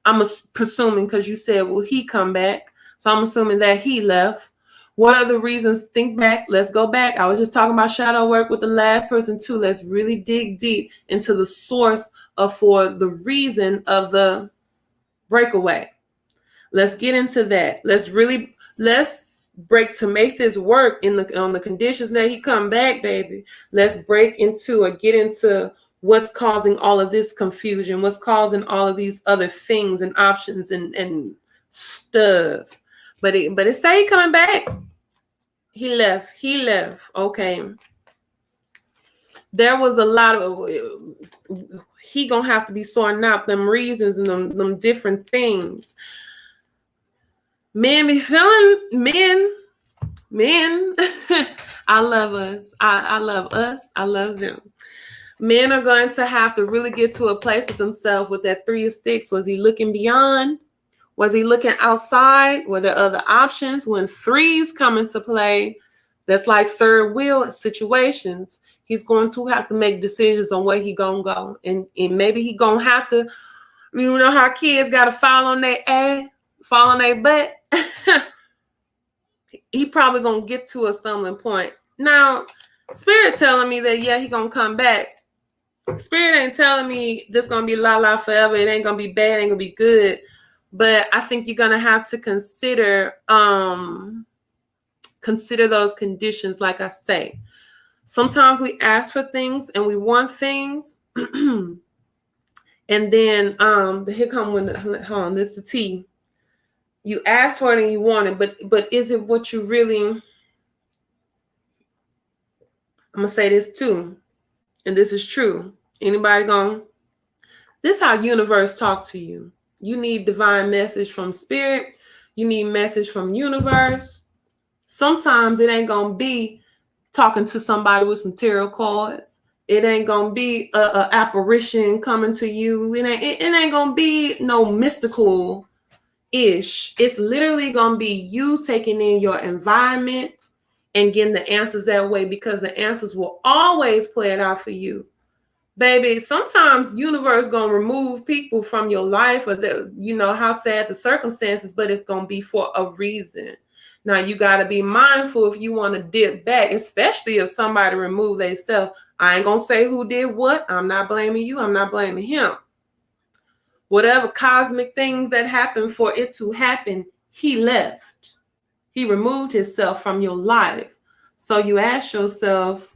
I'm presuming because you said, will he come back? So I'm assuming that he left. What are the reasons? Think back. Let's go back. I was just talking about shadow work with the last person too. Let's really dig deep into the source for the reason of the breakaway. Let's get into that. Let's break to make this work on the conditions that he come back, baby. Let's break into or get into what's causing all of this confusion, what's causing all of these other things and options and stuff. But it say he coming back. He left. Okay. There was a lot of he gonna have to be sorting out them reasons and them different things. Men be feeling men. I love us. I love us. I love them. Men are going to have to really get to a place with themselves with that 3 of sticks. Was he looking beyond? Was he looking outside? Were there other options? When 3s come into play, that's like third wheel situations. He's going to have to make decisions on where he gonna go. And maybe he gonna have to, you know how kids gotta fall on their ass, fall on their butt. He probably gonna get to a stumbling point. Now, Spirit telling me that, yeah, he gonna come back. Spirit ain't telling me this gonna be la forever. It ain't gonna be bad, it ain't gonna be good. But I think you're gonna have to consider those conditions. Like I say, sometimes we ask for things and we want things, and then here come when hold on, this is the T. You ask for it and you want it, but is it what you really? I'm gonna say this too, and this is true. Anybody gone? This is how universe talk to you. You need divine message from spirit. You need message from universe. Sometimes it ain't gonna be talking to somebody with some tarot cards. It ain't gonna be a apparition coming to you. It ain't gonna be no mystical ish. It's literally gonna be you taking in your environment and getting the answers that way, because the answers will always play it out for you. Baby, sometimes universe gonna remove people from your life, or how sad the circumstances, but it's gonna be for a reason. Now you gotta be mindful if you want to dip back, especially if somebody removed themselves. I ain't gonna say who did what. I'm not blaming you. I'm not blaming him. Whatever cosmic things that happened for it to happen, he left. He removed himself from your life. So you ask yourself,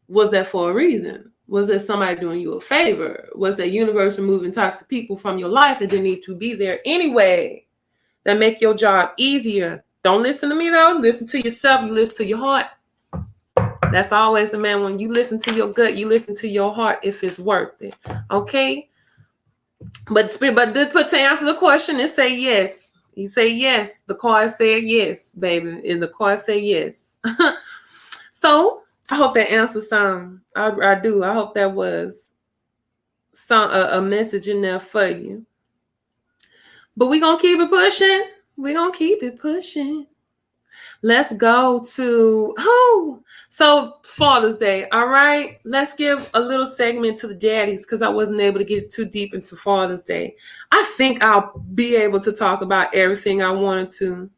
was that for a reason? Was there somebody doing you a favor? Was that universe removing toxic people from your life that didn't need to be there anyway? That make your job easier. Don't listen to me though. Listen to yourself. You listen to your heart. That's always the man. When you listen to your gut, you listen to your heart if it's worth it. Okay? But to answer the question and say yes. You say yes. The card said yes, baby. And the card say yes. So I hope that answers some. I do. I hope that was a message in there for you. But we're going to keep it pushing. We're going to keep it pushing. Let's go to so Father's Day. All right. Let's give a little segment to the daddies, because I wasn't able to get too deep into Father's Day. I think I'll be able to talk about everything I wanted to.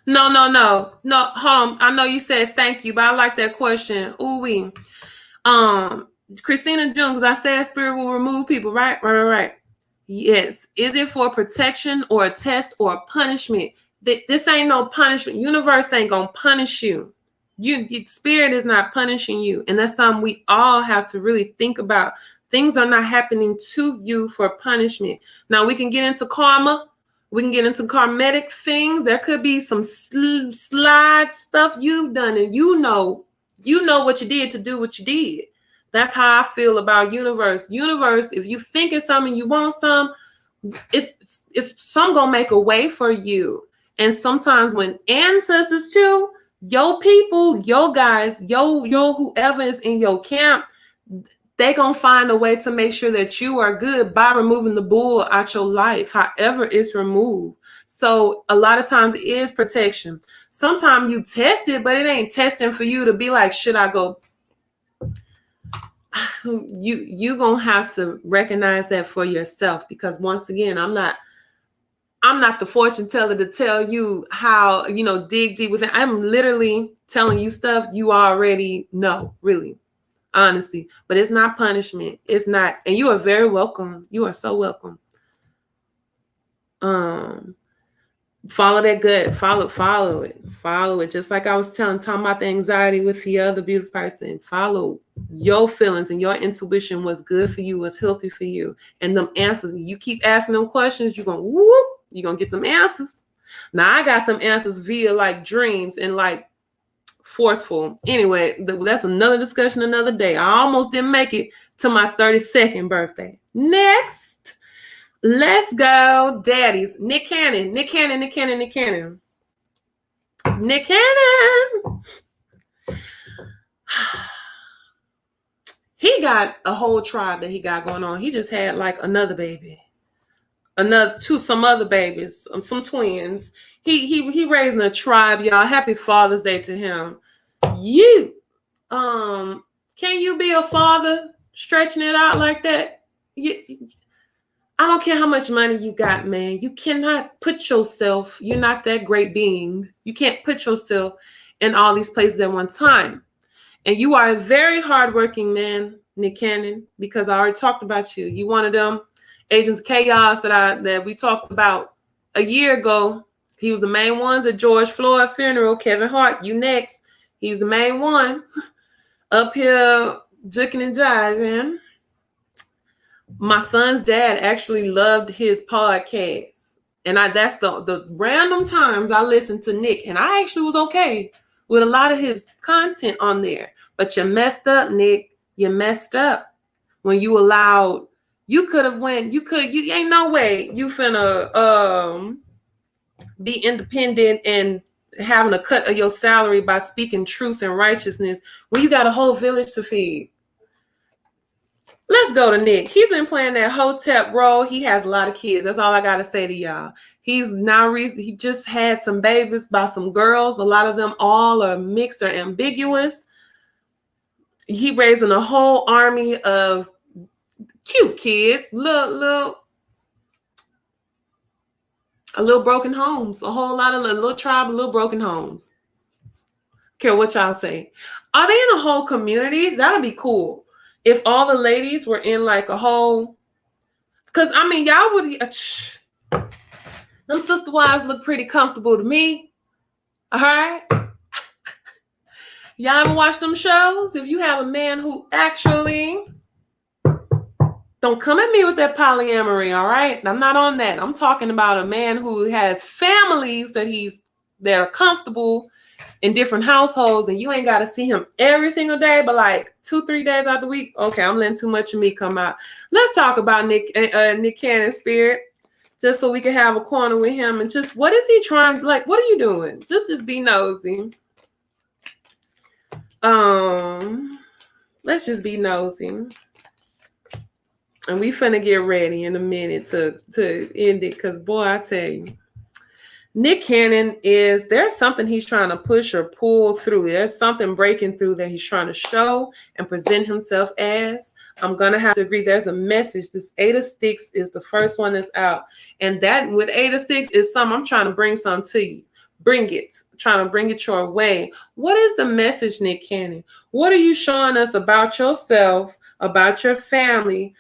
No. Hold on. I know you said thank you, but I like that question. Ooh-wee. Christina Jones, I said spirit will remove people, right? Right. Yes. Is it for protection or a test or a punishment? This ain't no punishment. Universe ain't gonna punish you. Spirit is not punishing you, and that's something we all have to really think about. Things are not happening to you for punishment. Now we can get into karma. We can get into karmatic things. There could be some slide stuff you've done, and you know what you did to do what you did. That's how I feel about universe. Universe, if you thinking something, you want some, it's some gonna make a way for you. And sometimes when ancestors too, your people, your guys, your whoever is in your camp, they gonna find a way to make sure that you are good by removing the bull out your life, however it's removed. So a lot of times it is protection. Sometimes you test it, but it ain't testing for you to be like, should I go? You gonna have to recognize that for yourself, because once again, I'm not the fortune teller to tell you how, dig deep within. I'm literally telling you stuff you already know, really, honestly. But it's not punishment. It's not. And you are very welcome. You are so welcome. Follow that gut. Follow it. Just like I was talking about the anxiety with the other beautiful person. Follow your feelings and your intuition. What's good for you, what's healthy for you. And them answers. You keep asking them questions, you're going to get them answers. Now I got them answers via like dreams and like forceful. Anyway, that's another discussion another day. I almost didn't make it to my 32nd birthday. Next. Let's go, daddies. Nick Cannon. He got a whole tribe that he got going on. He just had like another baby, some other babies, some twins. He raising a tribe, y'all. Happy Father's Day to him. You, can you be a father stretching it out like that? I don't care how much money you got, man. You cannot put yourself, you're not that great being. You can't put yourself in all these places at one time. And you are a very hardworking man, Nick Cannon, because I already talked about you. You one of them agents of chaos that we talked about a year ago. He was the main ones at George Floyd funeral. Kevin Hart, you next. He's the main one up here juking and jiving. My son's dad actually loved his podcast. And that's the random times I listened to Nick. And I actually was okay with a lot of his content on there. But you messed up, Nick. You messed up when you allowed, you ain't no way you finna be independent and having a cut of your salary by speaking truth and righteousness when you got a whole village to feed. Let's go to Nick. He's been playing that hotep role. He has a lot of kids. That's all I got to say to y'all. He's now, he just had some babies by some girls. A lot of them all are mixed or ambiguous. He raising a whole army of cute kids, little broken homes, a whole lot of little tribe of little broken homes. Care what y'all say. Are they in a whole community? That'll be cool. If all the ladies were in like a whole, because I mean, y'all would, them sister wives look pretty comfortable to me. All right. Y'all ever watch them shows? If you have a man who actually, don't come at me with that polyamory, all right? I'm not on that. I'm talking about a man who has families that are comfortable in different households, and you ain't got to see him every single day, but like 2-3 days out the week. Okay, I'm letting too much of me come out. Let's talk about Nick Cannon's spirit, just so we can have a corner with him and just what is he trying? Like, what are you doing? Just be nosy. Let's just be nosy. And we finna get ready in a minute to end it, because boy, I tell you, Nick Cannon there's something he's trying to push or pull through. There's something breaking through that he's trying to show and present himself as. I'm going to have to agree. There's a message. This 8 of Sticks is the first one that's out. And that with 8 of Sticks is something I'm trying to bring some to you. Bring it. Trying to bring it your way. What is the message, Nick Cannon? What are you showing us about yourself, about your family?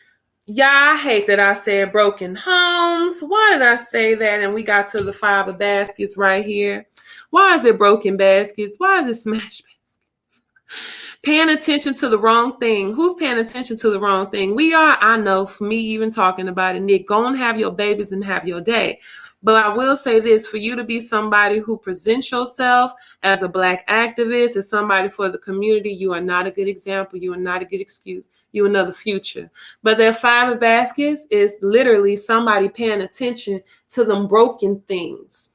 Yeah, I hate that I said broken homes. Why did I say that? And we got to the 5 of baskets right here. Why is it broken baskets? Why is it smash baskets? Paying attention to the wrong thing. Who's paying attention to the wrong thing? We are. I know, for me even talking about it, Nick, go and have your babies and have your day. But I will say this, for you to be somebody who presents yourself as a Black activist, as somebody for the community, you are not a good example. You are not a good excuse. You another future. But that 5 of baskets is literally somebody paying attention to them broken things.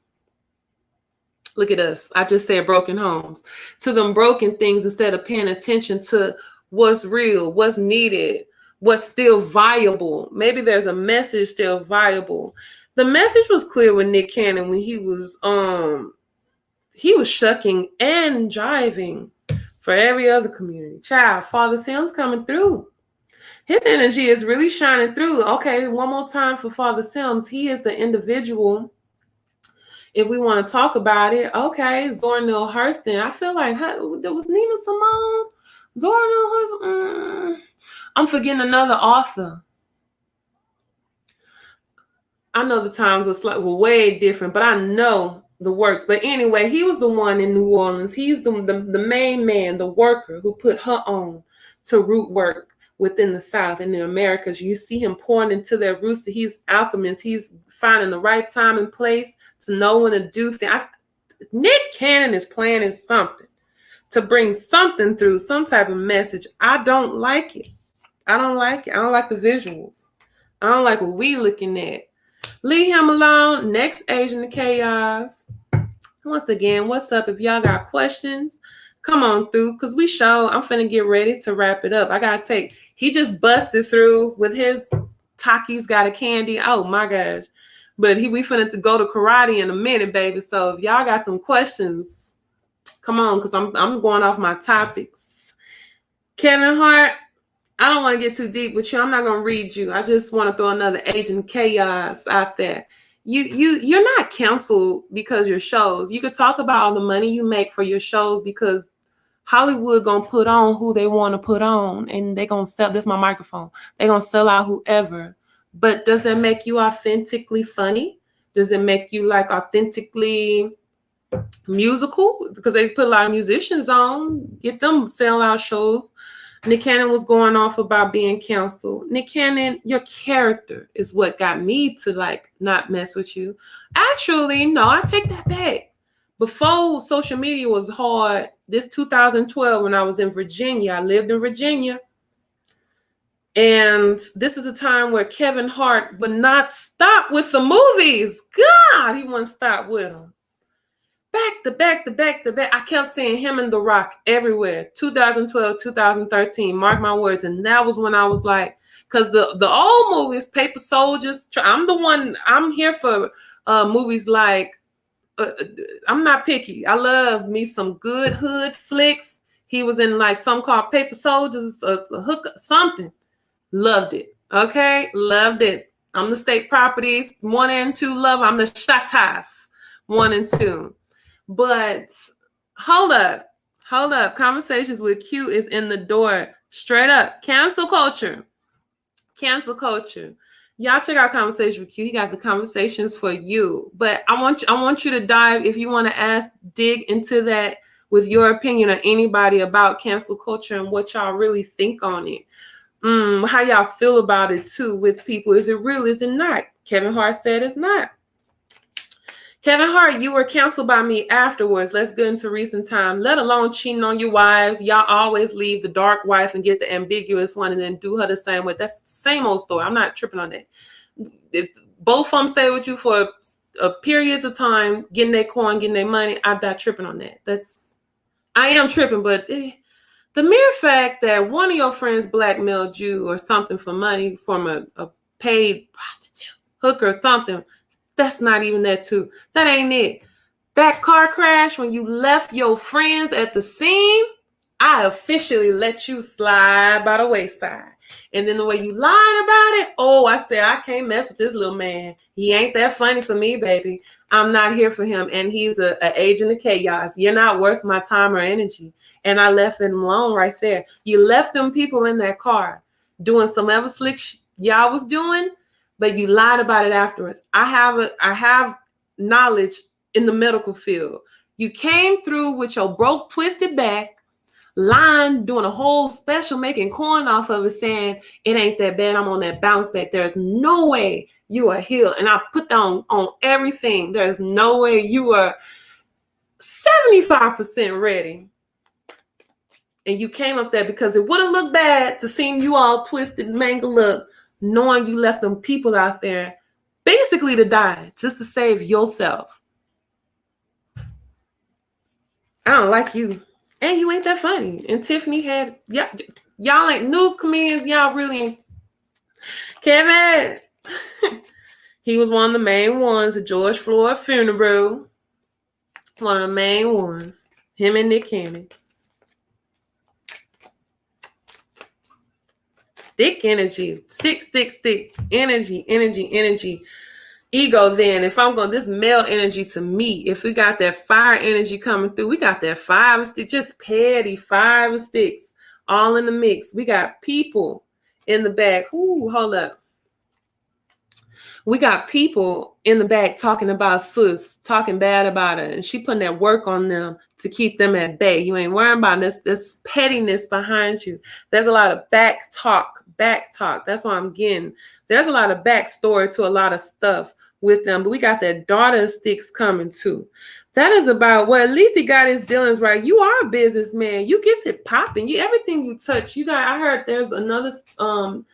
Look at us. I just said broken homes. To them broken things instead of paying attention to what's real, what's needed, what's still viable. Maybe there's a message still viable. The message was clear with Nick Cannon when he was shucking and jiving for every other community. Child, Father Sims coming through. His energy is really shining through. Okay, one more time for Father Sims. He is the individual. If we want to talk about it, okay, Zora Neale Hurston. I feel like there was Nina Simone. Zora Neale Hurston. I'm forgetting another author. I know the times were way different, but I know the works. But anyway, he was the one in New Orleans. He's the main man, the worker who put her on to root work within the South and the Americas. You see him pouring into their roots. He's alchemist. He's finding the right time and place to know when to do things. Nick Cannon is planning something to bring something through, some type of message. I don't like it. I don't like it. I don't like the visuals. I don't like what we looking at. Leave him alone. Next Asian to Chaos. Once again, what's up? If y'all got questions, come on through, because I'm finna get ready to wrap it up. He just busted through with his Taki's Got a Candy. Oh my gosh. But we finna to go to karate in a minute, baby. So if y'all got them questions, come on, because I'm going off my topics. Kevin Hart, I don't want to get too deep with you. I'm not going to read you. I just want to throw another Agent Chaos out there. You're not canceled because your shows. You could talk about all the money you make for your shows because Hollywood going to put on who they want to put on, and they're going to sell. This is my microphone. They're going to sell out whoever. But does that make you authentically funny? Does it make you like authentically musical? Because they put a lot of musicians on. Get them sell out shows. Nick Cannon was going off about being canceled. Nick Cannon, your character is what got me to like not mess with you. Actually, no, I take that back. Before social media was hard, this 2012 when I was in Virginia, I lived in Virginia. And this is a time where Kevin Hart would not stop with the movies. God, he wouldn't stop with them. back to back to back to back. I kept seeing him and The Rock everywhere. 2012, 2013, mark my words. And that was when I was like, because the old movies, Paper Soldiers, I'm here for movies like, I'm not picky. I love me some good hood flicks. He was in like some called Paper Soldiers, a hook, something. Loved it. Okay, loved it. I'm the State Properties 1 and 2 love. I'm the Shatas 1 and 2. But hold up. Conversations with Q is in the door. Straight up. Cancel culture. Y'all check out Conversation with Q. He got the conversations for you. But I want you to dive, if you want to dig into that with your opinion or anybody about cancel culture and what y'all really think on it. How y'all feel about it too with people. Is it real? Is it not? Kevin Hart said it's not. Kevin Hart, you were canceled by me afterwards. Let's get into recent time. Let alone cheating on your wives. Y'all always leave the dark wife and get the ambiguous one and then do her the same way. That's the same old story. I'm not tripping on that. If both of them stay with you for periods of time, getting their coin, getting their money, I'm not tripping on that. I am tripping, but the mere fact that one of your friends blackmailed you or something for money from a paid prostitute, hooker or something, that's not even that too. That ain't it. That car crash when you left your friends at the scene, I officially let you slide by the wayside. And then the way you lied about it, I said, I can't mess with this little man. He ain't that funny for me, baby. I'm not here for him. And he's an agent of chaos. You're not worth my time or energy. And I left him alone right there. You left them people in that car doing some ever slick y'all was doing, but you lied about it afterwards. I have knowledge in the medical field. You came through with your broke, twisted back, lying, doing a whole special, making coin off of it, saying it ain't that bad. I'm on that bounce back. There's no way you are healed. And I put that on everything. There's no way you are 75% ready. And you came up there because it would have looked bad to see you all twisted, mangled up, knowing you left them people out there basically to die just to save yourself. I don't like you. And you ain't that funny. And Tiffany had, y'all ain't new comedians. Y'all really ain't. Kevin, he was one of the main ones at George Floyd funeral. One of the main ones. Him and Nick Cannon. Stick energy. Stick. Energy. Ego then. If I'm going, this male energy to me, if we got that fire energy coming through, we got that 5 and 6, just petty 5 and 6, all in the mix. We got people in the back. Ooh, hold up. We got people in the back talking about sis, talking bad about her, and she putting that work on them to keep them at bay. You ain't worrying about this pettiness behind you. There's a lot of back talk. That's what I'm getting. There's a lot of backstory to a lot of stuff with them, but we got that daughter sticks coming too. That is about, well, at least he got his dealings right. You are a businessman. You gets it popping. Everything you touch. I heard there's another I'm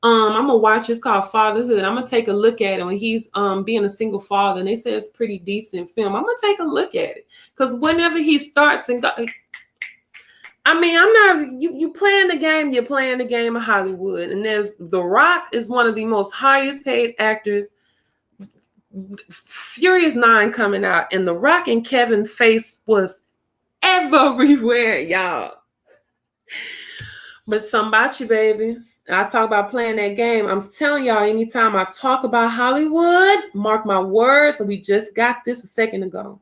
gonna watch. It's called Fatherhood. I'm gonna take a look at it when he's being a single father, and they say it's a pretty decent film. I'm gonna take a look at it because whenever he starts and I'm not, you playing the game, you're playing the game of Hollywood. And there's The Rock is one of the most highest paid actors. Furious 9 coming out, and The Rock and Kevin's face was everywhere, y'all. But something about you, baby. I talk about playing that game. I'm telling y'all, anytime I talk about Hollywood, mark my words, and we just got this a second ago.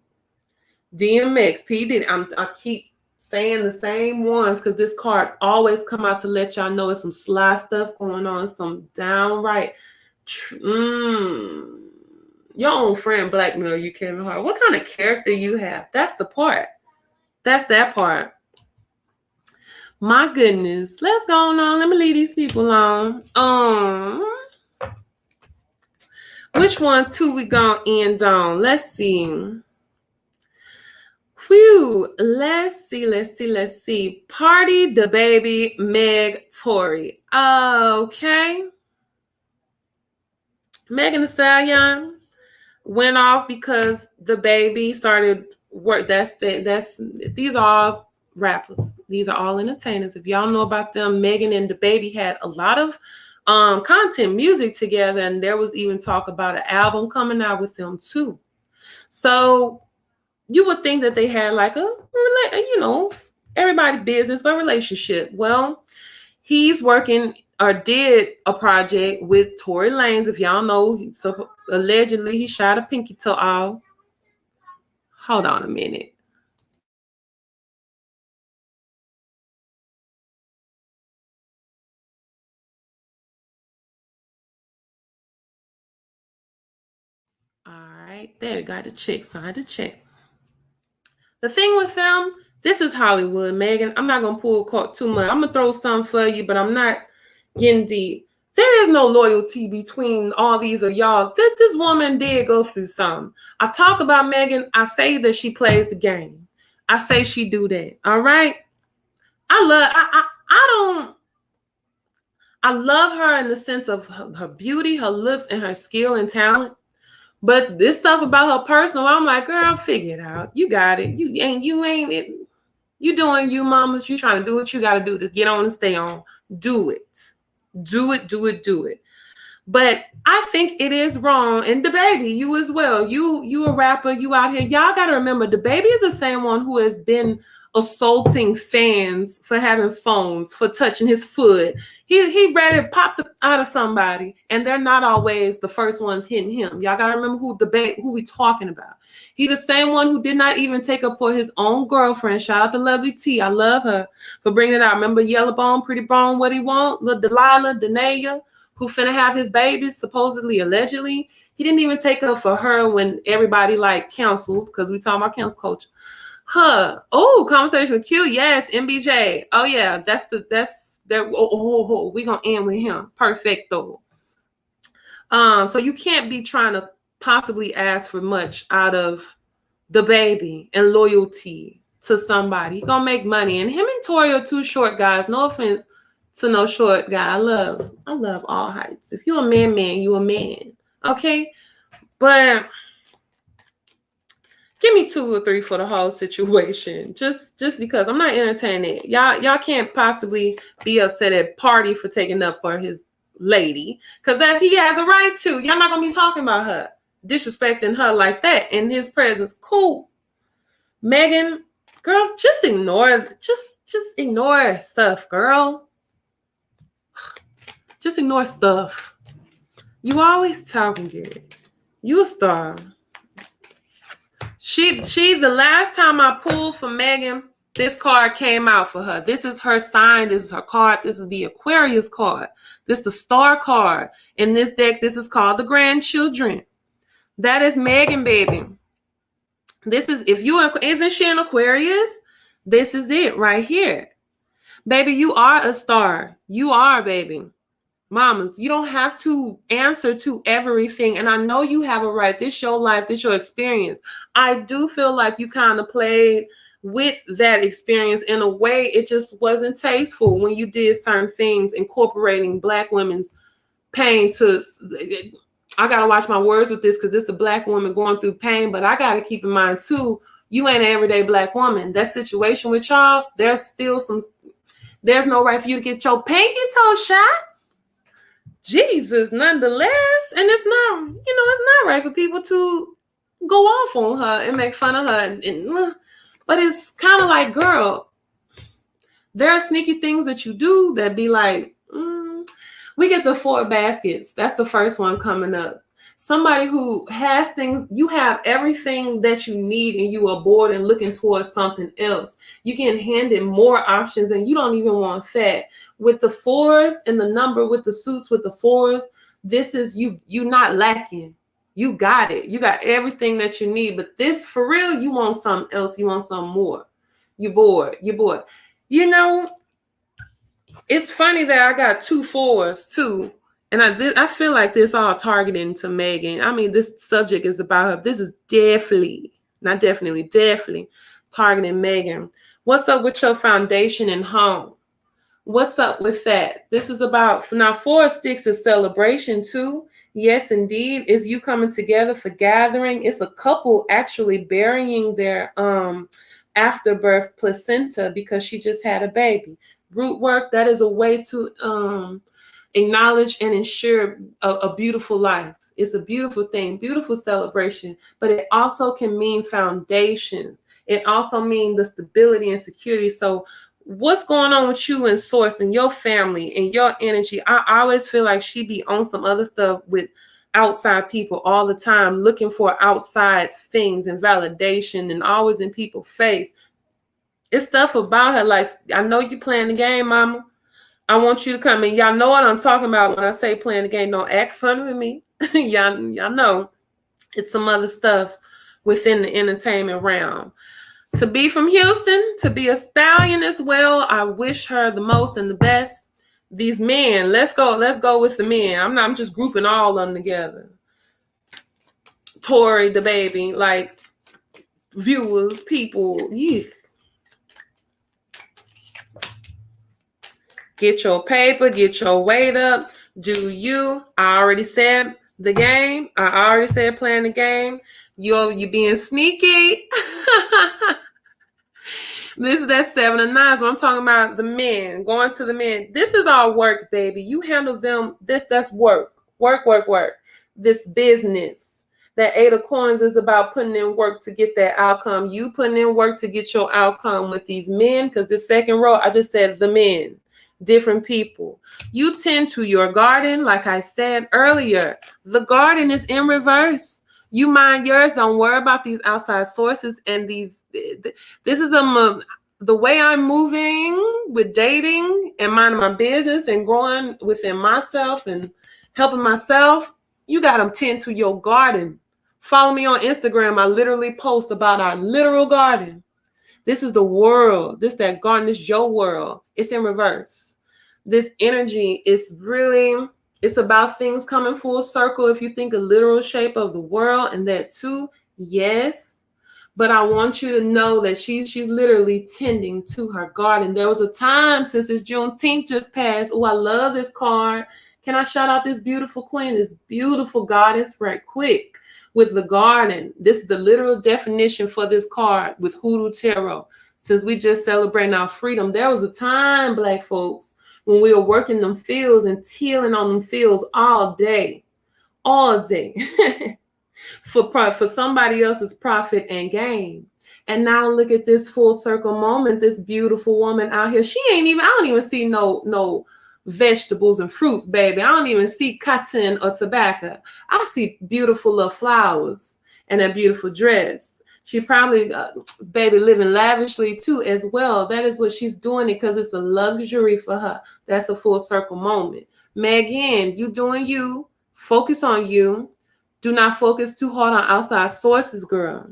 DMX, P. Diddy, I keep saying the same ones because this card always come out to let y'all know there's some sly stuff going on, some downright your own friend blackmail you, Kevin Hart. What kind of character you have? That's the part. That's that part. My goodness. Let's go on. Let me leave these people on. Which one two we gonna end on? Let's see. Whew, let's see. Pardi, DaBaby, Meg, Tory. Okay. Megan Thee Stallion went off because DaBaby started work. These are all rappers. These are all entertainers. If y'all know about them, Megan and DaBaby had a lot of content, music together, and there was even talk about an album coming out with them too. So you would think that they had like everybody business, but relationship. Well, he's working or did a project with Tory Lanez. If y'all know, allegedly he shot a pinky toe off. Hold on a minute. All right, there, got to check. So I had to check. The thing with them, this is Hollywood, Megan. I'm not gonna pull too much. I'm gonna throw some for you, but I'm not getting deep. There is no loyalty between all these of y'all. This woman did go through some. I talk about Megan. I say that she plays the game. I say she do that. All right. I love her in the sense of her beauty, her looks, and her skill and talent. But this stuff about her personal, I'm like, girl, figure it out. You got it. You ain't it. You doing you, mamas. You trying to do what you got to do to get on and stay on. Do it. Do it, do it, do it. But I think it is wrong. And DaBaby, you as well. You a rapper, you out here. Y'all got to remember, DaBaby is the same one who has been assaulting fans for having phones, for touching his foot. He ready to pop out of somebody, and they're not always the first ones hitting him. Y'all got to remember who we talking about. He the same one who did not even take up for his own girlfriend. Shout out to Lovely T. I love her for bringing it out. Remember Yellow Bone, Pretty Bone, what he want? Little Delilah, Danae, who finna have his babies, supposedly, allegedly. He didn't even take up for her when everybody like counseled, because we talking about cancel culture. Conversation with Q. Yes, MBJ. Oh yeah, we gonna end with him. Perfecto. So you can't be trying to possibly ask for much out of DaBaby and loyalty to somebody. He gonna make money, and him and Tory are two short guys. No offense to no short guy. I love all heights. If you're a man, you a man. Okay, but give me 2 or 3 for the whole situation. Just because I'm not entertaining it. Y'all can't possibly be upset at Pardi for taking up for his lady, because he has a right to. Y'all not gonna be talking about her, disrespecting her like that in his presence. Cool. Megan, girls, just ignore stuff, girl. Just ignore stuff. You always talking good. You a star. She the last time I pulled for Megan, this card came out for her. This is her sign. This is her card. This is the Aquarius card. This is the star card. In this deck, this is called the grandchildren. That is Megan, baby. This is, isn't she an Aquarius? This is it right here. Baby, you are a star. You are, baby. Mamas, you don't have to answer to everything. And I know you have a right. This your life. This your experience. I do feel like you kind of played with that experience in a way. It just wasn't tasteful when you did certain things, incorporating Black women's pain to... I got to watch my words with this, because this is a Black woman going through pain. But I got to keep in mind, too, you ain't an everyday Black woman. That situation with y'all, there's no right for you to get your pinky toe shot. Jesus, nonetheless. And it's not right for people to go off on her and make fun of her. But it's kind of like, girl, there are sneaky things that you do that be like, we get the 4 baskets. That's the first one coming up. Somebody who has things, you have everything that you need, and you are bored and looking towards something else. You get handed more options, and you don't even want that. With the 4s and the number with the suits with the 4s, this is you not lacking. You got it. You got everything that you need. But this, for real, you want something else. You want something more. You're bored. It's funny that I got 2 4s too. And I feel like this all targeting to Megan. I mean, this subject is about her. This is definitely targeting Megan. What's up with your foundation and home? What's up with that? This is about, now 4 sticks is celebration too. Yes, indeed. Is you coming together for gathering. It's a couple actually burying their afterbirth placenta because she just had a baby. Root work, that is a way to acknowledge and ensure a beautiful life. It's a beautiful thing, beautiful celebration, but it also can mean foundations. It also means the stability and security. So what's going on with you and Source and your family and your energy? I always feel like she be on some other stuff with outside people all the time, looking for outside things and validation and always in people's face. It's stuff about her like, I know you playing the game, mama. I want you to come in. Y'all know what I'm talking about when I say playing the game. Don't act fun with me. y'all know it's some other stuff within the entertainment realm. To be from Houston, to be a stallion as well, I wish her the most and the best. These men, let's go with the men. I'm just grouping all of them together. Tory, DaBaby, like viewers, people, yeah. Get your paper, get your weight up. Do you? I already said the game. I already said playing the game. You being sneaky. This is that 7 of 9. So I'm talking about the men, going to the men. This is all work, baby. You handle them. That's work. Work. This business. That 8 of coins is about putting in work to get that outcome. You putting in work to get your outcome with these men. Because the second row, I just said the men. Different people. You tend to your garden, like I said earlier. The garden is in reverse. You mind yours. Don't worry about these outside sources and these. This is the way I'm moving with dating and minding my business and growing within myself and helping myself. You got to tend to your garden. Follow me on Instagram. I literally post about our literal garden. This is the world. This that garden. This your world. It's in reverse. This energy is really, it's about things coming full circle. If you think a literal shape of the world and that too, yes. But I want you to know that she's literally tending to her garden. There was a time since it's Juneteenth just passed. Oh, I love this card. Can I shout out this beautiful queen, this beautiful goddess right quick with the garden? This is the literal definition for this card with Hoodoo Tarot. Since we just celebrating our freedom, there was a time, Black folks, when we were working them fields and tilling on them fields all day for somebody else's profit and gain. And now look at this full circle moment, this beautiful woman out here. I don't even see no vegetables and fruits, baby. I don't even see cotton or tobacco. I see beautiful little flowers and a beautiful dress. She probably, baby, living lavishly too as well. That is what she's doing because it's a luxury for her. That's a full circle moment. Megan, you doing you. Focus on you. Do not focus too hard on outside sources, girl.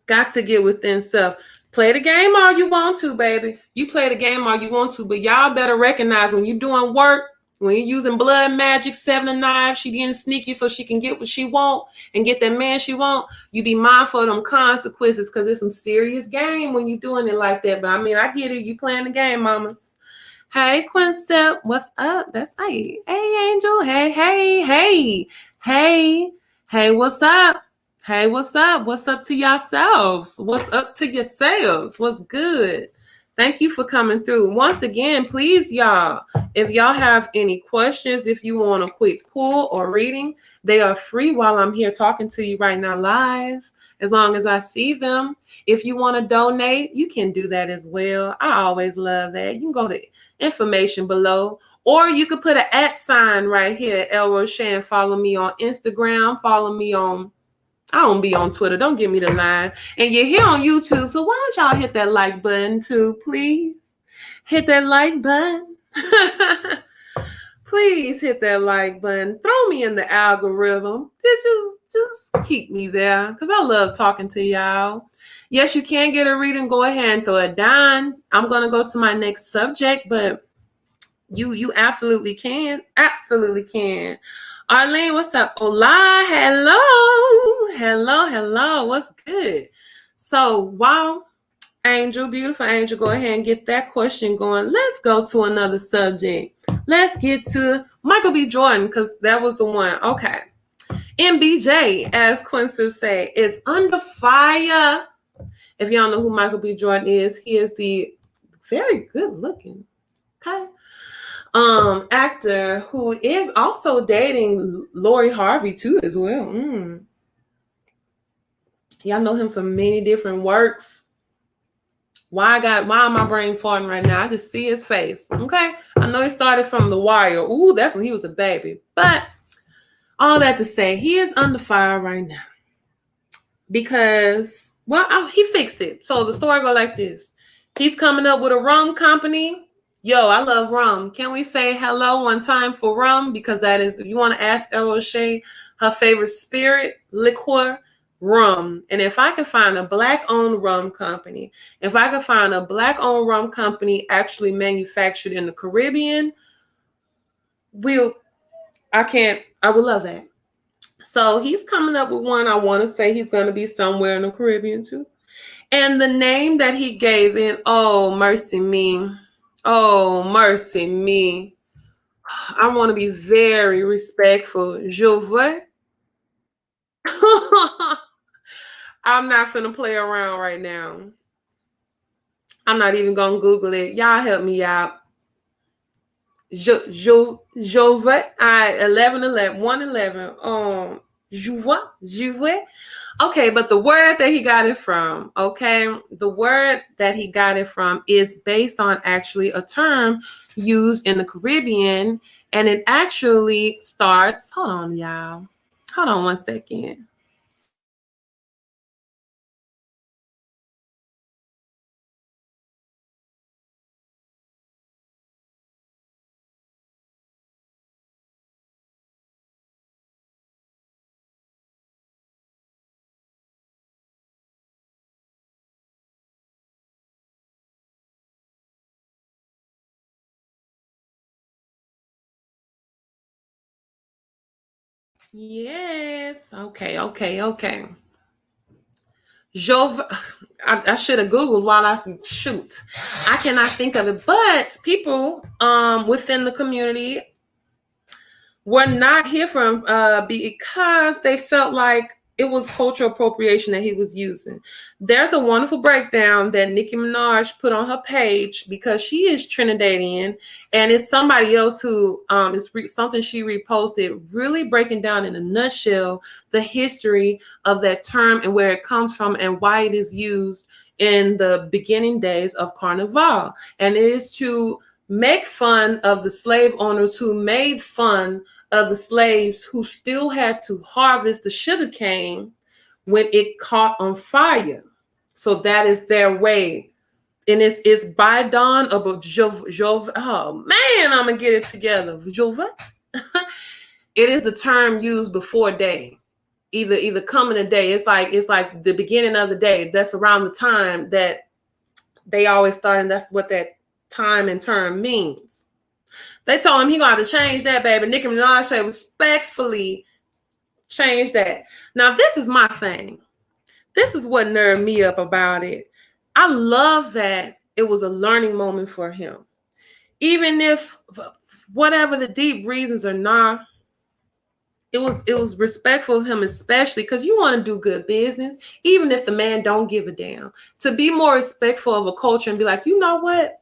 Got to get within self. Play the game all you want to, baby. You play the game all you want to, but y'all better recognize when you're doing work, when you're using blood magic, 7 of 9, she getting sneaky so she can get what she want and get that man she want. You be mindful of them consequences because it's some serious game when you're doing it like that. But I mean, I get it. You playing the game, mamas. Hey, Quinstep, what's up? That's hey, Angel. Hey, what's up? Hey, what's up? What's up to yourselves? What's up to yourselves? What's good? Thank you for coming through. Once again, please, y'all, if y'all have any questions, if you want a quick pull or reading, they are free while I'm here talking to you right now live, as long as I see them. If you want to donate, you can do that as well. I always love that. You can go to information below, or you could put an @ right here, El Roche, and follow me on Instagram. Follow me on, I don't be on Twitter. Don't give me the line. And you're here on YouTube, so why don't y'all hit that like button too, please? Hit that like button. Please hit that like button. Throw me in the algorithm. Just keep me there because I love talking to y'all. Yes, you can get a reading. Go ahead and throw it down. I'm going to go to my next subject, but you absolutely can. Absolutely can. Arlene, what's up? Hola, hello. What's good? So while Angel, beautiful Angel, go ahead and get that question going. Let's go to another subject. Let's get to Micheal B Jordan, because that was the one. Okay. MBJ, as Quincy say, is under fire. If y'all know who Micheal B Jordan is, he is the very good looking, okay, actor who is also dating Lori Harvey too as well. Y'all know him from many different works. Why am my brain farting right now? I just see his face. Okay. I know he started from The Wire. Ooh, that's when he was a baby. But all that to say, he is under fire right now. Because, well, he fixed it. So the story goes like this. He's coming up with a rum company. Yo, I love rum. Can we say hello one time for rum? Because that is, if you want to ask Roche her favorite spirit, liqueur, rum. And if I can find a Black-owned rum company, if I can find a Black-owned rum company actually manufactured in the Caribbean, I would love that. So he's coming up with one. I want to say he's going to be somewhere in the Caribbean too. And the name that he gave it, oh, mercy me. Oh, mercy me. I want to be very respectful. Je veux. I'm not finna play around right now. I'm not even going to Google it. Y'all help me out. Je veux. 111. Je veux. Okay, but the word that he got it from, is based on actually a term used in the Caribbean, and it actually starts, hold on, y'all. Hold on one second. Yes. Okay. I should have Googled while I shoot. I cannot think of it. But people within the community were not here from because they felt like it was cultural appropriation that he was using. There's a wonderful breakdown that Nicki Minaj put on her page because she is Trinidadian, and it's somebody else who is something she reposted, really breaking down in a nutshell the history of that term and where it comes from and why it is used in the beginning days of Carnival. And it is to make fun of the slave owners who made fun of the slaves who still had to harvest the sugar cane when it caught on fire. So that is their way. And it's by dawn of oh man, I'm gonna get it together. It is the term used before day. Either coming a day. It's like the beginning of the day. That's around the time that they always start, and that's what that time and term means. They told him he gonna have to change that, baby. Nicki Minaj said respectfully change that. Now, this is my thing. This is what nerved me up about it. I love that it was a learning moment for him. Even if whatever the deep reasons or not, it was respectful of him, especially because you want to do good business, even if the man don't give a damn. To be more respectful of a culture and be like, you know what?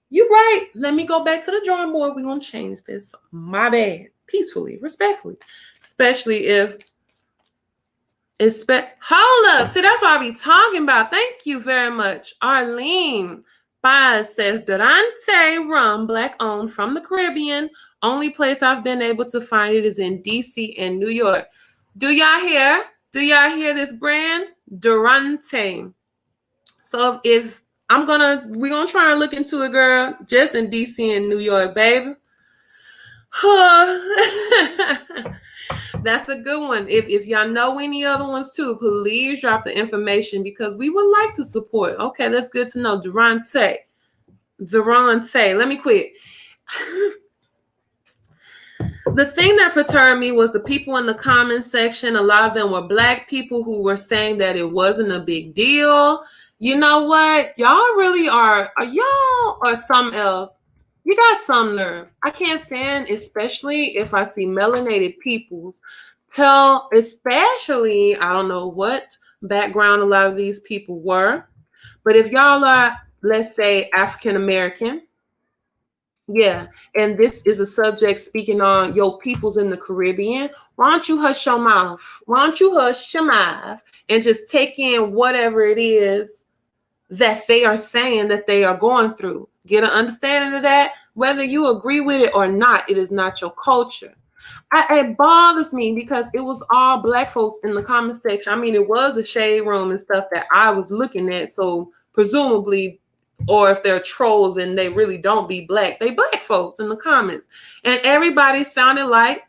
You're right. Let me go back to the drawing board. We're going to change this. My bad. Peacefully, respectfully. Especially if hold up. See, that's what I be talking about. Thank you very much. Arlene Baez says, Durante rum, Black owned from the Caribbean. Only place I've been able to find it is in DC and New York. Do y'all hear? Do y'all hear this brand? Durante. So if we're gonna try and look into it, girl, just in DC and New York, baby. That's a good one. If y'all know any other ones too, please drop the information because we would like to support. Okay, that's good to know. Durante. Let me quit. The thing that perturbed me was the people in the comment section. A lot of them were Black people who were saying that it wasn't a big deal. You know what? Y'all really are y'all or something else. You got some nerve. I can't stand, especially if I see melanated peoples tell, especially, I don't know what background a lot of these people were, but if y'all are, let's say, African American, yeah, and this is a subject speaking on your peoples in the Caribbean. Why don't you hush your mouth? Why don't you hush your mouth and just take in whatever it is that they are saying that they are going through? Get an understanding of that. Whether you agree with it or not, it is not your culture. It bothers me because it was all Black folks in the comment section. I mean, it was the shade room and stuff that I was looking at. So presumably, or if they're trolls and they really don't be Black, they Black folks in the comments. And everybody sounded like,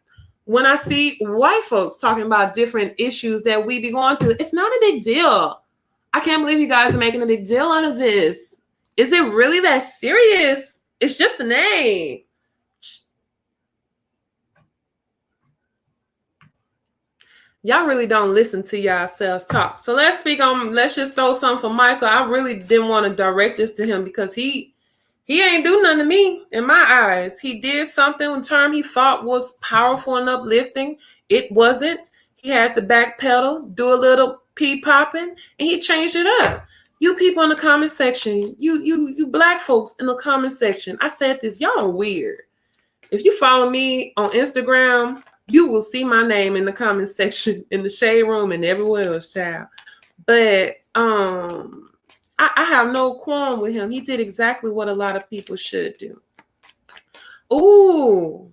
when I see white folks talking about different issues that we be going through, it's not a big deal. I can't believe you guys are making a big deal out of this. Is it really that serious? It's just a name. Y'all really don't listen to yourselves talk. So let's just throw something for Michael. I really didn't want to direct this to him because he ain't do nothing to me in my eyes. He did something in term he thought was powerful and uplifting. It wasn't. He had to backpedal, do a little pee popping, and he changed it up. You people in the comment section, you Black folks in the comment section, I said this, y'all are weird. If you follow me on Instagram, you will see my name in the comment section, in the shade room, and everywhere else, child. But I have no qualm with him. He did exactly what a lot of people should do. Ooh.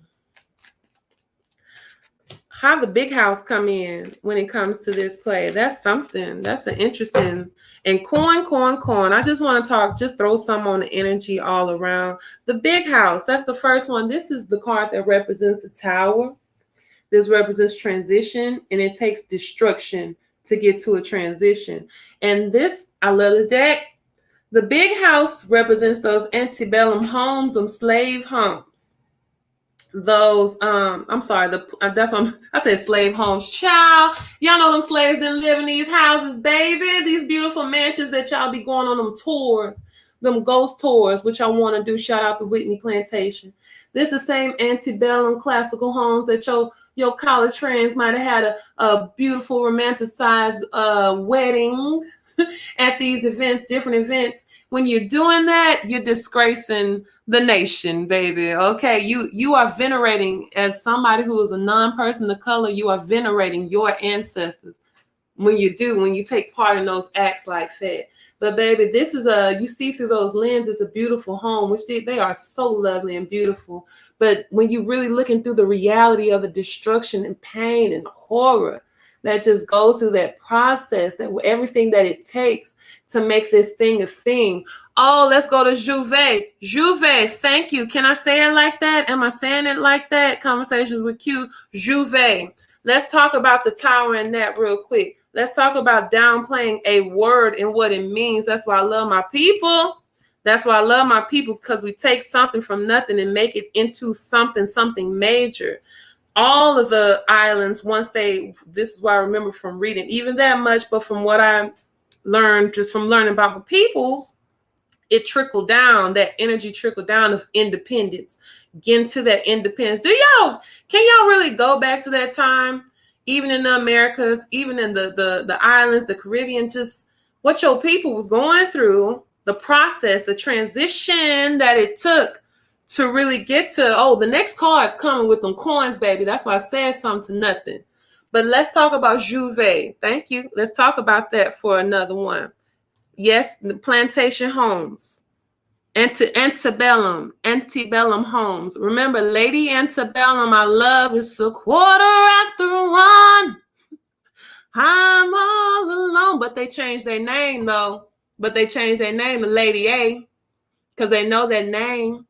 How the big house come in when it comes to this play. That's something. That's an interesting. And coin. I just want to talk, just throw some on the energy all around. The big house, that's the first one. This is the card that represents the tower. This represents transition, and it takes destruction to get to a transition. And this, I love this deck. The big house represents those antebellum homes, them slave homes. Those, I'm sorry, that's what I said slave homes. Child, y'all know them slaves didn't live in these houses, baby. These beautiful mansions that y'all be going on them tours, them ghost tours, which I want to do. Shout out to Whitney Plantation. This is the same antebellum classical homes that your college friends might have had a beautiful romanticized wedding at these events, different events. When you're doing that, you're disgracing the nation, baby. Okay, you are venerating, as somebody who is a non-person of color, you are venerating your ancestors when you take part in those acts like that. But baby, this is you see through those lenses a beautiful home, which they are so lovely and beautiful. But when you really looking through the reality of the destruction and pain and horror that just goes through that process, that everything that it takes to make this thing a thing. Oh, let's go to Juve. Juve, thank you. Can I say it like that? Am I saying it like that? Conversations with Q. Juve. Let's talk about the tower and that real quick. Let's talk about downplaying a word and what it means. That's why I love my people. That's why I love my people, because we take something from nothing and make it into something major. All of the islands, this is what I remember from reading, even that much, but from what I learned just from learning about my peoples, it trickled down, that energy trickled down of independence, getting to that independence. Can y'all really go back to that time, even in the Americas, even in the islands, the Caribbean, just what your people was going through, the process, the transition that it took to really get to, the next card's coming with them coins, baby. That's why I said something to nothing. But let's talk about Juve. Thank you. Let's talk about that for another one. Yes, the plantation homes. Antebellum homes. Remember, Lady Antebellum, I love, it's a 1:15. I'm all alone. But they changed their name, though. But they changed their name to Lady A, because they know that name.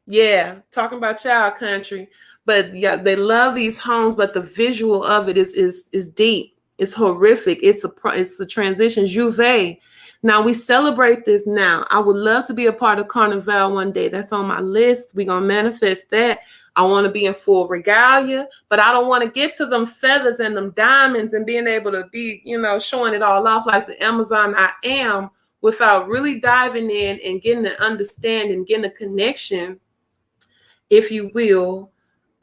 Yeah, talking about child country. But yeah, they love these homes, but the visual of it is deep. It's horrific. It's a transition. Juve. Now we celebrate this now. I would love to be a part of Carnival one day. That's on my list. We're gonna manifest that. I want to be in full regalia, but I don't want to get to them feathers and them diamonds and being able to be, showing it all off like the Amazon I am, without really diving in and getting an understanding, getting a connection, if you will,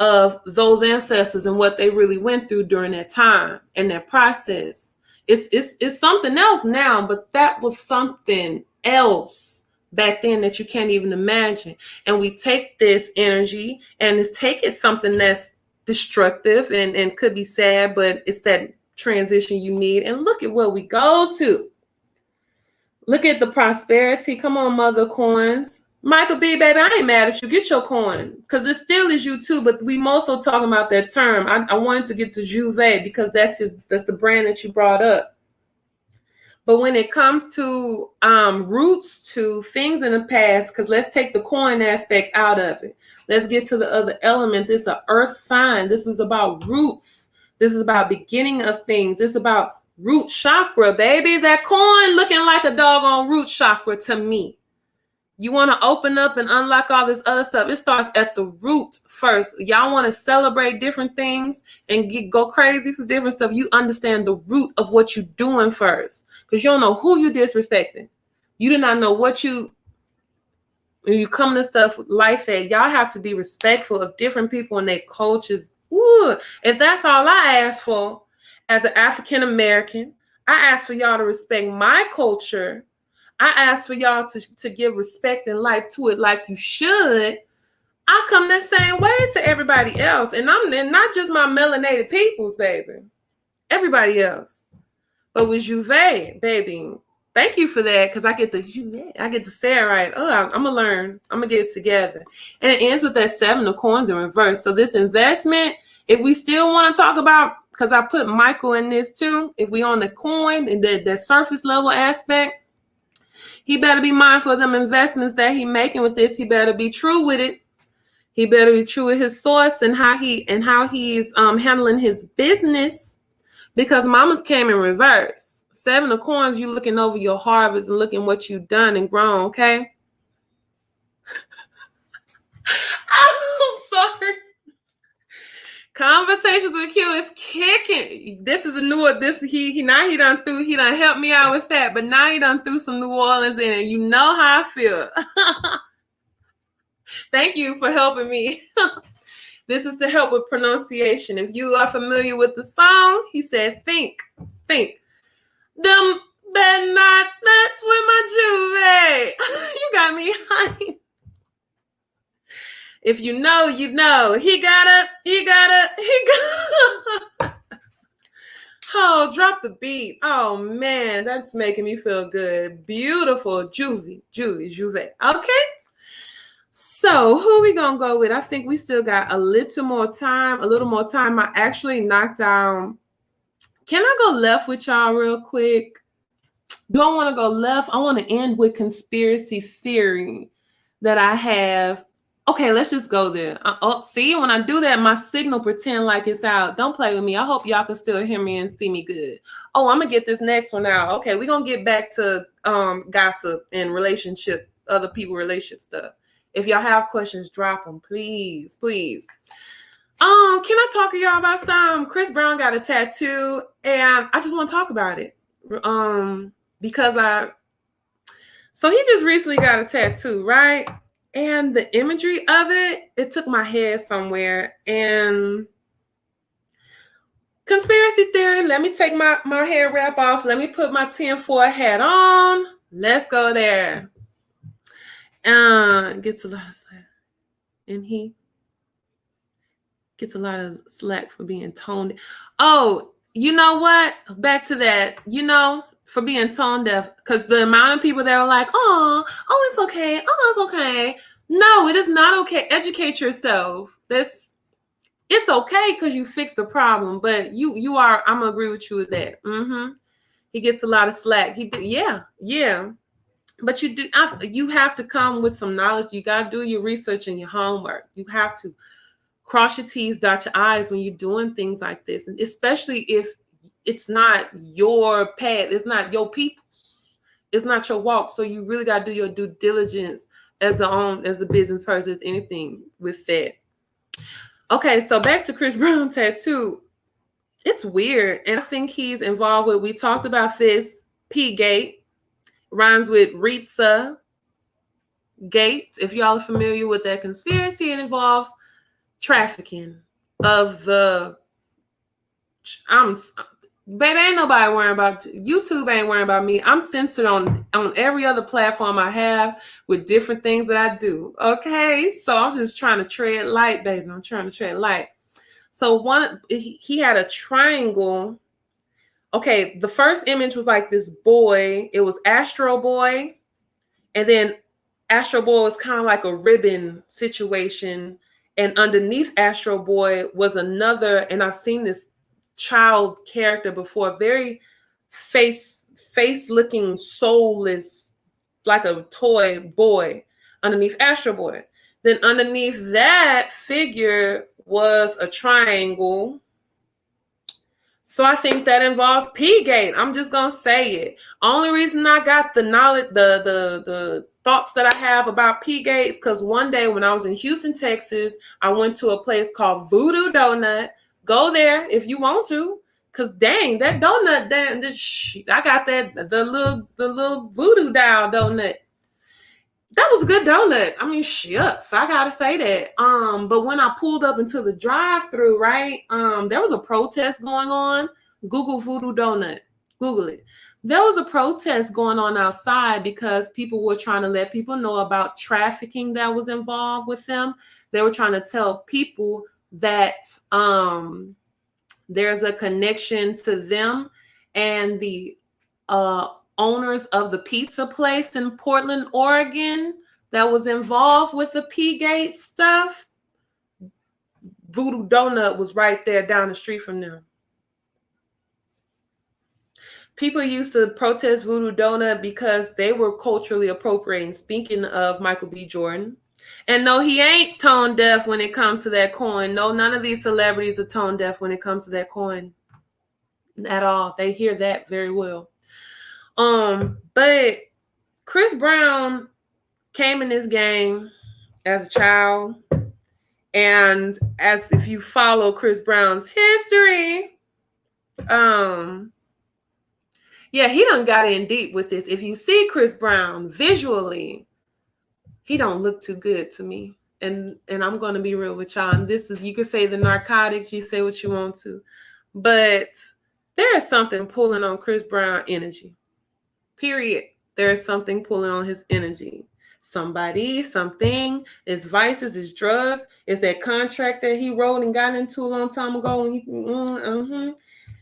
of those ancestors and what they really went through during that time and that process. It's something else now, but that was something else back then that you can't even imagine. And we take this energy and take it something that's destructive and could be sad, but it's that transition you need. And look at where we go to. Look at the prosperity. Come on, mother coins. Micheal B, baby, I ain't mad at you. Get your coin, because it still is you too. But we mostly talking about that term. I wanted to get to Juve because that's the brand that you brought up. But when it comes to roots, to things in the past, because let's take the coin aspect out of it. Let's get to the other element. This is an earth sign. This is about roots. This is about beginning of things. This is about root chakra, baby. That coin looking like a doggone root chakra to me. You want to open up and unlock all this other stuff. It starts at the root first. Y'all want to celebrate different things and go crazy for different stuff. You understand the root of what you're doing first, because you don't know who you disrespecting. You do not know when you come to stuff like that. Y'all have to be respectful of different people and their cultures. Ooh, if that's all I ask for as an African American, I ask for y'all to respect my culture. I ask for y'all to give respect and light to it like you should. I come that same way to everybody else. And not just my melanated peoples, baby. Everybody else. But with Juve, baby, thank you for that, because I get to say it right. Oh, I'm going to learn. I'm going to get it together. And it ends with that 7 of coins in reverse. So this investment, if we still want to talk about, because I put Micheal in this too, if we on the coin and that surface level aspect, he better be mindful of them investments that he making with this. He better be true with it. He better be true with his source and how he's handling his business, because mamas came in reverse. 7 of coins, you looking over your harvest and looking what you've done and grown, okay? I'm sorry. Conversations with Q is kicking. This is a new he done helped me out with that, but now he done threw some New Orleans in it. You know how I feel. Thank you for helping me. This is to help with pronunciation. If you are familiar with the song, he said, think. Them better not mess with my Juve. You got me hyped. If you know, you know. He got Oh, drop the beat. Oh, man, that's making me feel good. Beautiful. Juve. Okay. So who we going to go with? I think we still got a little more time. I actually knocked down. Can I go left with y'all real quick? Do I want to go left? I want to end with conspiracy theory that I have. Okay, let's just go there. See, when I do that, my signal pretend like it's out. Don't play with me. I hope y'all can still hear me and see me good. Oh, I'm going to get this next one out. Okay, we're going to get back to gossip and other people relationship stuff. If y'all have questions, drop them, please. Can I talk to y'all about something? Chris Brown got a tattoo, and I just want to talk about it. Because so he just recently got a tattoo, right? And the imagery of it took my head somewhere. And conspiracy theory, let me take my hair wrap off. Let me put my 10-4 hat on. Let's go there. Gets a lot of slack. And he gets a lot of slack for being toned. Oh, you know what? Back to that. For being tone deaf, because the amount of people that are like, oh, it's okay. Oh, it's okay. No, it is not okay. Educate yourself. It's okay because you fix the problem, but I'm gonna agree with you with that. He gets a lot of slack. Yeah. But you have to come with some knowledge. You got to do your research and your homework. You have to cross your T's, dot your I's when you're doing things like this, and especially if it's not your path, it's not your people's, it's not your walk. So you really got to do your due diligence as a business person, as anything with that. Okay, so back to Chris Brown tattoo. It's weird. And I think he's involved with, we talked about this, P-Gate. Rhymes with Ritza Gate. If y'all are familiar with that conspiracy, it involves trafficking of the... Baby, ain't nobody worrying about YouTube. Ain't worrying about me. I'm censored on every other platform I have with different things that I do. Okay, so I'm just trying to tread light, baby. I'm trying to tread light. So he had a triangle. Okay, the first image was like this boy. It was Astro Boy, and then Astro Boy was kind of like a ribbon situation, and underneath Astro Boy was another. And I've seen this child character before, very face looking soulless, like a toy boy underneath Astro Boy. Then underneath that figure was a triangle. So I think that involves P-Gate. I'm just gonna say it. Only reason I got the knowledge, the thoughts that I have about P-Gate is because one day when I was in Houston, Texas, I went to a place called Voodoo Donut. Go there if you want to, cause dang, that donut, I got that the little voodoo doll donut. That was a good donut. I mean, shucks, I gotta say that. But when I pulled up into the drive-through, right, there was a protest going on. Google Voodoo Donut. Google it. There was a protest going on outside because people were trying to let people know about trafficking that was involved with them. They were trying to tell people that there's a connection to them and the owners of the pizza place in Portland, Oregon that was involved with the P-Gate stuff. Voodoo Donut was right there down the street from them. People used to protest Voodoo Donut because they were culturally appropriating. Speaking of Micheal B Jordan. And no, he ain't tone deaf when it comes to that coin. No, none of these celebrities are tone deaf when it comes to that coin at all. They hear that very well. But Chris Brown came in this game as a child. And as if you follow Chris Brown's history, yeah, he done got in deep with this. If you see Chris Brown visually, he don't look too good to me. And I'm going to be real with y'all. And this is, you can say the narcotics, you say what you want to. But there is something pulling on Chris Brown energy. Period. There is something pulling on his energy. Somebody, something, it's vices, it's drugs, it's that contract that he wrote and got into a long time ago. When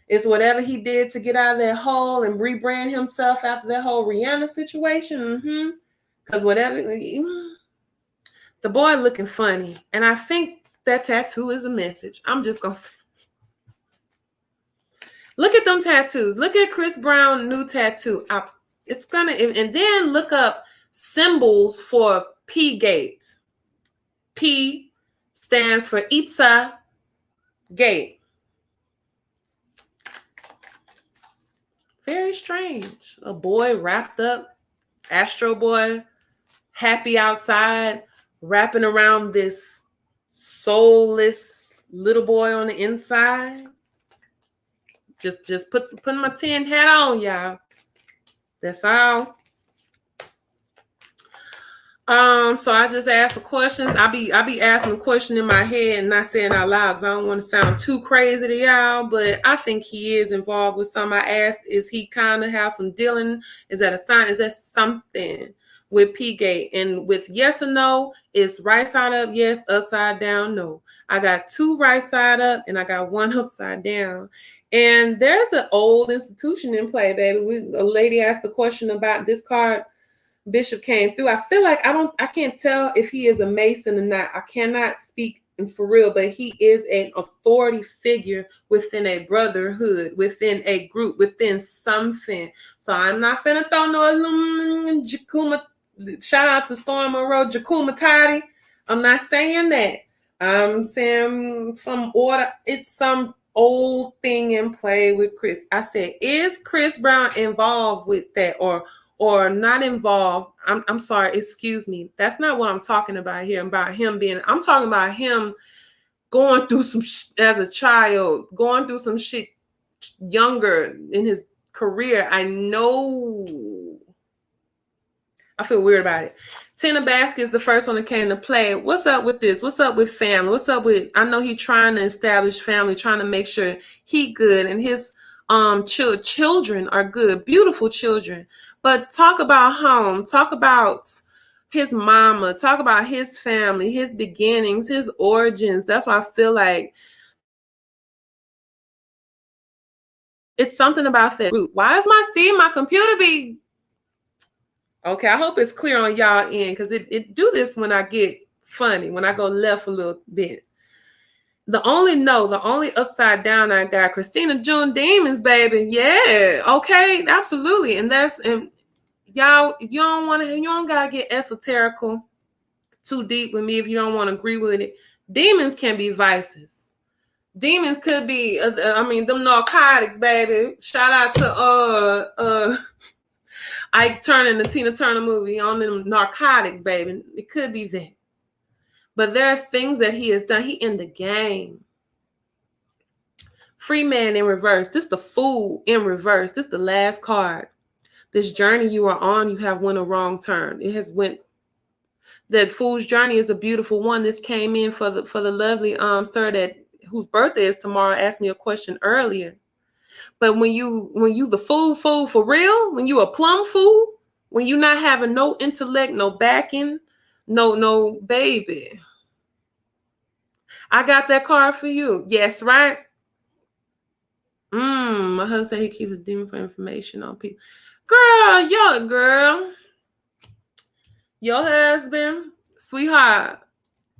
it's whatever he did to get out of that hole and rebrand himself after that whole Rihanna situation. Because whatever, the boy looking funny. And I think that tattoo is a message. I'm just going to say. Look at them tattoos. Look at Chris Brown's new tattoo. It's going to, and then look up symbols for P-Gate. P stands for Itza Gate. Very strange. A boy wrapped up, Astro Boy, happy outside, wrapping around this soulless little boy on the inside. Just putting my tin hat on, y'all. That's all. So I just asked a question. I be asking a question in my head and not saying out loud because I don't want to sound too crazy to y'all, but I think he is involved with something. I asked, is he kind of have some dealing? Is that a sign? Is that something with P-Gate? And with yes or no, it's right side up, yes, upside down, no. I got 2 right side up and I got 1 upside down. And there's an old institution in play, baby. A lady asked the question about this card. Bishop came through. I feel like I can't tell if he is a Mason or not. I cannot speak for real, but he is an authority figure within a brotherhood, within a group, within something. So I'm not finna throw no Jakuma. Shout out to Storm Monroe, Jakuma Toddy. I'm not saying that. I'm saying some order. It's some old thing in play with Chris. I said, is Chris Brown involved with that or not involved? I'm sorry, excuse me. That's not what I'm talking about here. About him being, I'm talking about him going through some as a child, going through some shit younger in his career. I know. I feel weird about it. Tina Basket is the first one that came to play. What's up with this? What's up with family? What's up with, I know he trying to establish family, trying to make sure he good and his children are good, beautiful children. But talk about home, talk about his mama, talk about his family, his beginnings, his origins. That's why I feel like it's something about that root. Why is my computer be okay? I hope it's clear on y'all end, because it do this when I get funny, when I go left a little bit. The only upside down I got, Christina June Demons, baby. Yeah, okay, absolutely. And y'all, you don't gotta get esoterical too deep with me if you don't want to agree with it. Demons can be vices. Demons could be, them narcotics, baby. Shout out to Ike Turner in the Tina Turner movie on them narcotics, baby. It could be that. But there are things that he has done. He in the game. Free man in reverse. This the fool in reverse. This the last card. This journey you are on, you have went a wrong turn. It has went. That fool's journey is a beautiful one. This came in for the lovely sir whose birthday is tomorrow. Asked me a question earlier. But when you the fool for real, when you a plum fool, when you not having no intellect, no backing, no baby, I got that card for you. Yes, right? My husband said he keeps a demon for information on people. Girl, your husband, sweetheart,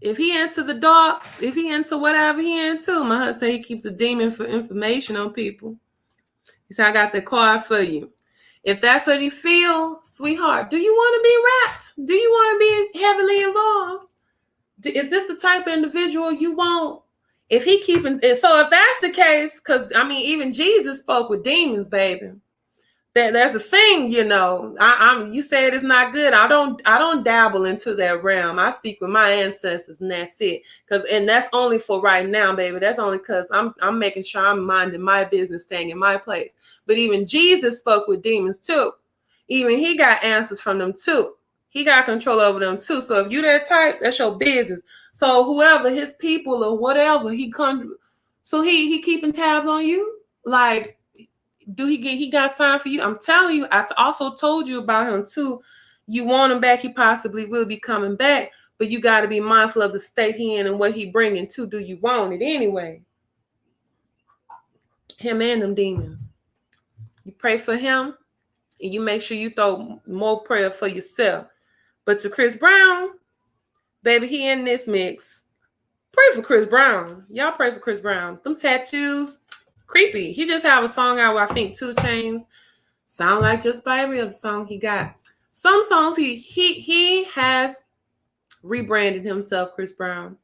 if he into the darks, if he into whatever he into, my husband said he keeps a demon for information on people. He said, I got the card for you. If that's what you feel, sweetheart, do you want to be wrapped? Do you want to be heavily involved? Is this the type of individual you want? If he keeping it, so if that's the case, because even Jesus spoke with demons, baby. There's a thing, you said it's not good. I don't dabble into that realm. I speak with my ancestors, and that's it. And that's only for right now, baby. That's only because I'm making sure I'm minding my business, staying in my place. But even Jesus spoke with demons too. Even he got answers from them too. He got control over them too. So if you that type, that's your business. So whoever his people or whatever, he keeping tabs on you. Like, he got signed for you? I'm telling you, I also told you about him too. You want him back, he possibly will be coming back, but you got to be mindful of the state he in and what he bringing too. Do you want it anyway? Him and them demons. You pray for him, and you make sure you throw more prayer for yourself. But to Chris Brown, baby, he in this mix. Pray for Chris Brown. Y'all pray for Chris Brown. Them tattoos, creepy. He just have a song out with, I think, 2 Chainz. Sound like just by every other song he got. Some songs he has rebranded himself, Chris Brown.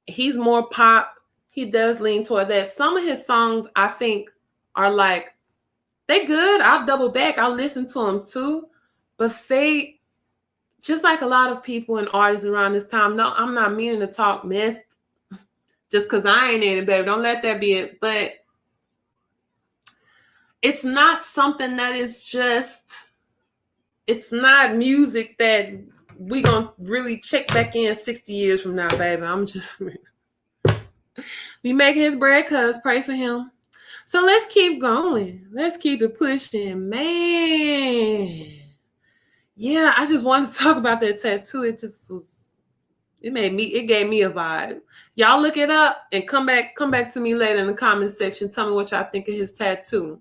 He's more pop. He does lean toward that. Some of his songs, I think, are like, they good. I'll double back. I'll listen to them too. But they, just like a lot of people and artists around this time, no, I'm not meaning to talk mess just because I ain't in it, baby. Don't let that be it. But it's not something that is just, it's not music that we gonna really check back in 60 years from now, baby. I'm just, we making his bread, cuz pray for him. So let's keep going. Let's keep it pushing, man. Yeah, I just wanted to talk about that tattoo. It gave me a vibe. Y'all look it up and come back to me later in the comment section. Tell me what y'all think of his tattoo.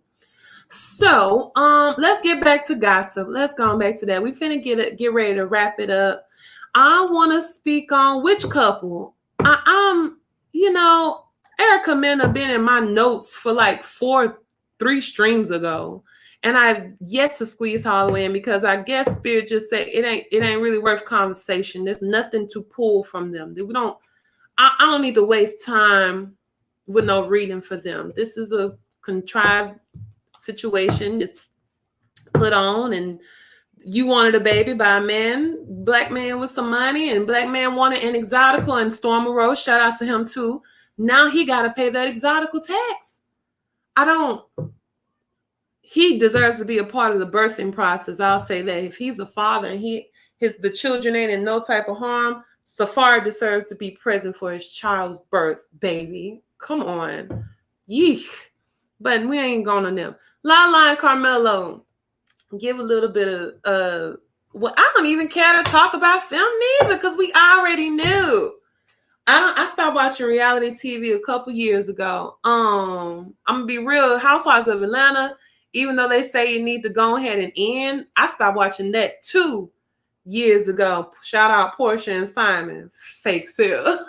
So, let's get back to gossip. Let's go back to that. We finna get ready to wrap it up. I want to speak on which couple. Erica Mena been in my notes for like 3 streams ago, and I've yet to squeeze her all the way in because I guess Spirit just said it ain't really worth conversation. There's nothing to pull from them. I don't need to waste time with no reading for them. This is a contrived situation. It's put on, and you wanted a baby by a man, black man with some money, and black man wanted an exotical, and Storm Rose, shout out to him too. Now he got to pay that exotical tax. He deserves to be a part of the birthing process. I'll say that. If he's a father and the children ain't in no type of harm, Safari deserves to be present for his child's birth, baby. Come on. Yeesh. But we ain't going on them. Lala and Carmelo, give a little bit of well, I don't even care to talk about them neither, because we already knew. I stopped watching reality TV a couple years ago. I'm gonna be real. Housewives of Atlanta, even though they say you need to go ahead and end, I stopped watching that 2 years ago. Shout out Portia and Simon. Fake sales.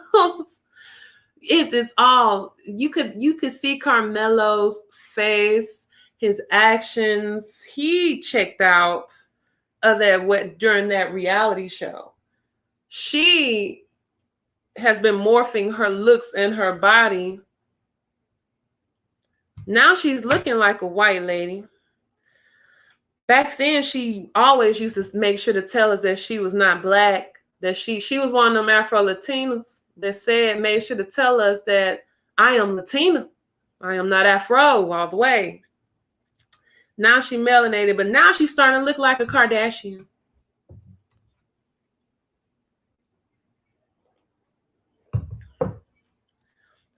It's all you could see Carmelo's face, his actions. He checked out of that during that reality show. She has been morphing her looks and her body. Now she's looking like a white lady. Back then, she always used to make sure to tell us that she was not black, that she was one of them Afro-Latinas that made sure to tell us that I am Latina. I am not Afro all the way. Now she melanated, but now she's starting to look like a Kardashian.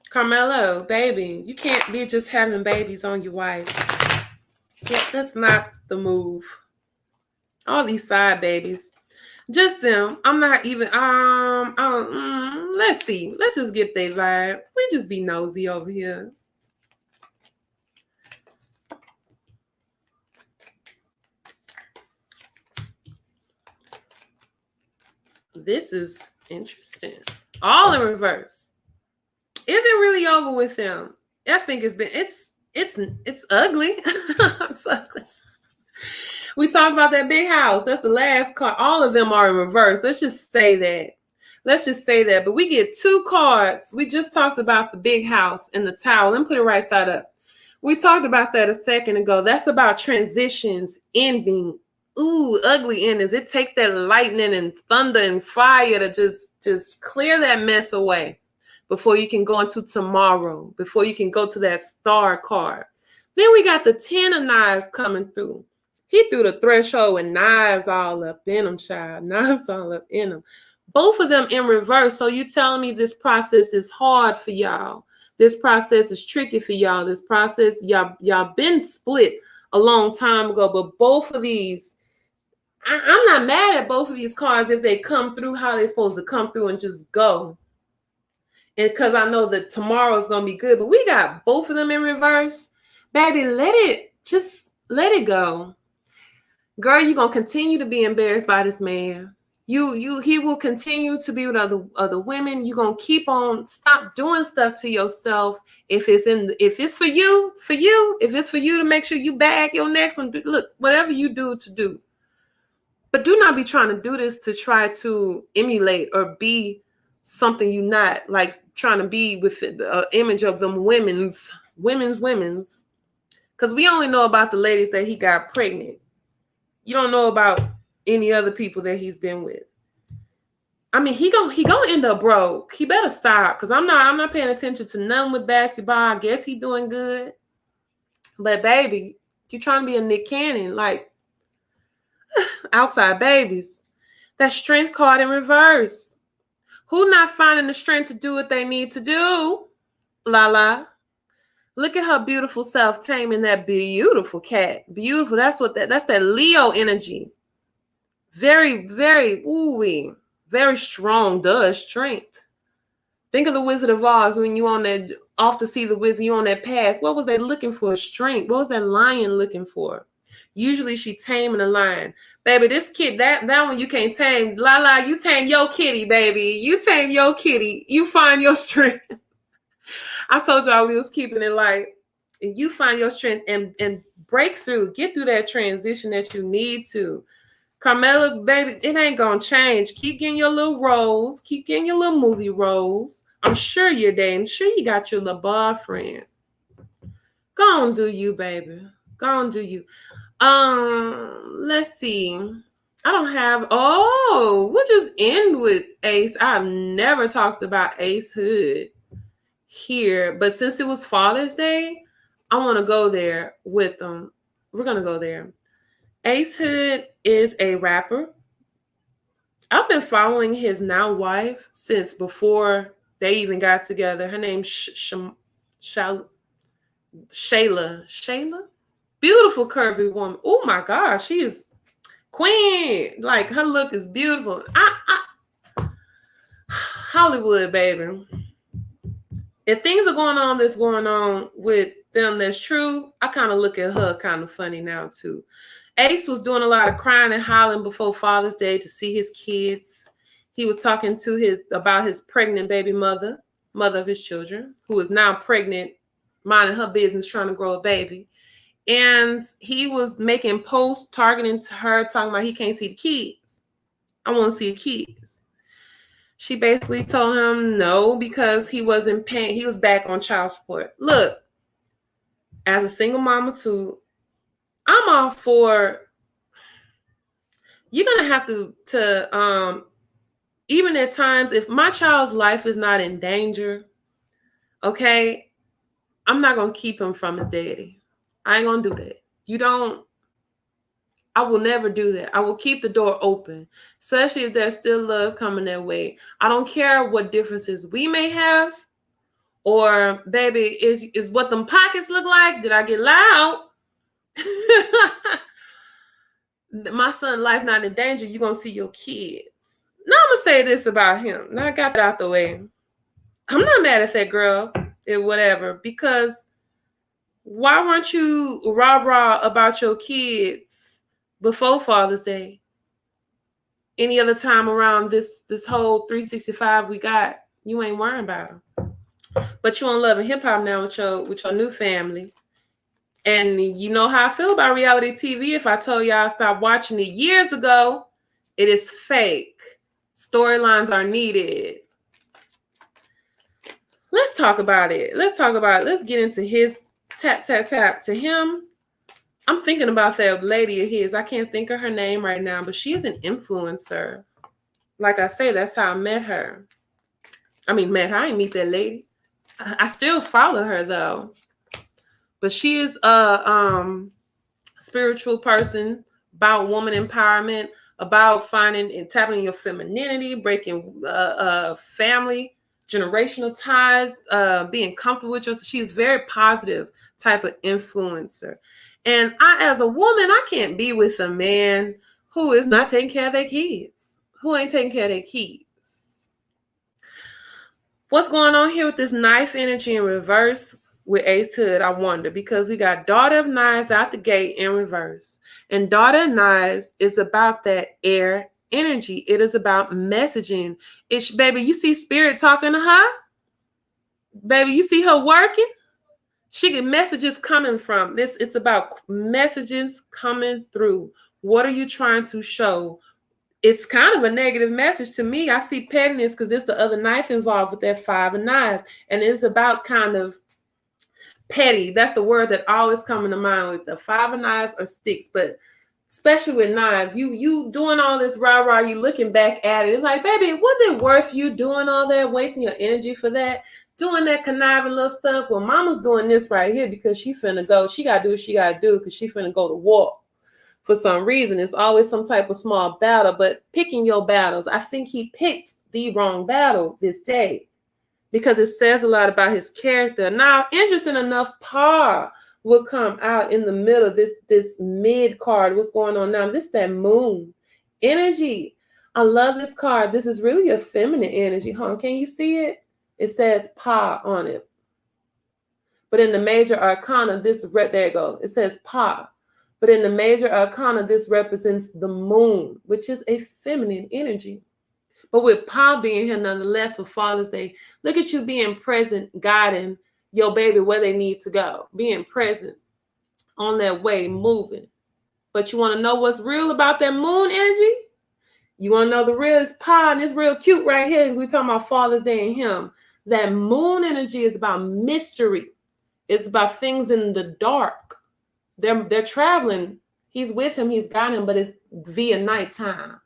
Carmelo, baby, you can't be just having babies on your wife. Yeah, that's not the move. All these side babies, just them. I'm not even. Let's see. Let's just get their vibe. We just be nosy over here. This is interesting. All in reverse. Is it really over with them? I think it's ugly. It's ugly. We talked about that big house. That's the last card. All of them are in reverse. Let's just say that. But we get 2 cards. We just talked about the big house and the tower. Let me put it right side up. We talked about that a second ago. That's about transitions, ending. Ooh, ugly endings. It take that lightning and thunder and fire to just clear that mess away before you can go into tomorrow, before you can go to that star card. Then we got the 10 of knives coming through. He threw the threshold with knives all up in him, child. Knives all up in him. Both of them in reverse. So you telling me this process is hard for y'all. This process is tricky for y'all. This process, y'all been split a long time ago. But both of these, I'm not mad at both of these cards if they come through how they're supposed to come through and just go. And because I know that tomorrow is going to be good. But we got both of them in reverse. Baby, let it go. Girl, you're going to continue to be embarrassed by this man. He will continue to be with other women. You're going to keep on, stop doing stuff to yourself. If it's for you, if it's for you to make sure you bag your next one, look, whatever you do to do. But do not be trying to do this to try to emulate or be something you're not, like trying to be with the image of them women's. Because we only know about the ladies that he got pregnant. You don't know about any other people that he's been with. I mean, he gonna end up broke. He better stop, because I'm not paying attention to none with Batsy Bar. I guess he doing good. But baby, you trying to be a Nick Cannon, like outside babies. That strength card in reverse. Who not finding the strength to do what they need to do? Lala. Look at her beautiful self taming that beautiful cat. Beautiful. That's that Leo energy. Very, very, ooh-wee. Very strong, strength. Think of the Wizard of Oz when you on that, off to see the wizard, you on that path. What was they looking for? Strength. What was that lion looking for? Usually she taming a lion. Baby, this kid, that one you can't tame. Lala, you tame your kitty, baby. You tame your kitty. You find your strength. I told y'all we was keeping it light. And you find your strength and break through. Get through that transition that you need to. Carmelo, baby, it ain't gonna change. Keep getting your little roles. Keep getting your little movie roles. I'm sure you're dating. Sure you got your little boyfriend. Go on, do you, baby. Go on, do you. Let's see. I don't have. We'll just end with Ace. I've never talked about Ace Hood. here, but since it was Father's Day, I want to go there with them. We're going to go there. Ace Hood is a rapper. I've been following his now wife since before they even got together. Her name's Shayla. Shayla? Beautiful curvy woman. Oh my gosh, she is queen. Like, her look is beautiful. Hollywood, baby. If things are going on that's going on with them that's true, I kind of look at her kind of funny now too. Ace was doing a lot of crying and hollering before Father's Day to see his kids. He was talking to about his pregnant baby mother of his children, who is now pregnant, minding her business, trying to grow a baby. And he was making posts targeting to her, talking about he can't see the kids. I want to see the kids. She basically told him no, because he wasn't paying. He was back on child support. Look, as a single mama too, I'm all for, you're going to have to even at times, if my child's life is not in danger, okay, I'm not going to keep him from his daddy. I ain't going to do that. I will never do that. I will keep the door open, especially if there's still love coming that way. I don't care what differences we may have, or baby, is what them pockets look like. Did I get loud? My son's life not in danger. You're going to see your kids. Now I'm going to say this about him. Now I got that out the way. I'm not mad at that girl or whatever, because why weren't you rah-rah about your kids before Father's Day? Any other time around this whole 365 we got, you ain't worrying about them. But you on Love and Hip Hop now with your new family. And you know how I feel about reality TV. If I told y'all I stopped watching it years ago, it is fake. Storylines are needed. Let's talk about it. Let's get into his tap to him. I'm thinking about that lady of his. I can't think of her name right now, but she's an influencer. Like I say, that's how I met her. I didn't meet that lady. I still follow her though. But she is a spiritual person, about woman empowerment, about finding and tapping in your femininity, breaking family, generational ties, being comfortable with yourself. She's very positive type of influencer. And I, as a woman, I can't be with a man who is not taking care of their kids, who ain't taking care of their kids. What's going on here with this knife energy in reverse with Ace Hood, I wonder, because we got Daughter of Knives out the gate in reverse. And Daughter of Knives is about that air energy. It is about messaging. Baby, you see Spirit talking to her? Baby, you see her working? She get messages coming from this. It's about messages coming through. What are you trying to show? It's kind of a negative message to me. I see pettiness because there's the other knife involved with that 5 of knives. And it's about kind of petty. That's the word that always comes to mind with the 5 of knives or sticks. But especially with knives, you doing all this rah-rah, you looking back at it. It's like, baby, was it worth you doing all that, wasting your energy for that? Doing that conniving little stuff? Well, mama's doing this right here because she finna go. She got to do what she got to do because she finna go to war. For some reason, it's always some type of small battle, but picking your battles. I think he picked the wrong battle this day because it says a lot about his character. Now, interesting enough, Pa will come out in the middle of this mid card. What's going on now? This is that moon energy. I love this card. This is really a feminine energy, huh? Can you see it? It says Pa on it. But in the major arcana, there you go. It says Pa. But in the major arcana, this represents the moon, which is a feminine energy. But with Pa being here nonetheless for Father's Day, look at you being present, guiding your baby where they need to go. Being present on that way, moving. But you want to know what's real about that moon energy? You want to know the real is Pa, and it's real cute right here because we're talking about Father's Day and him. That moon energy is about mystery. It's about things in the dark. They're traveling. He's with him. He's got him, but it's via nighttime.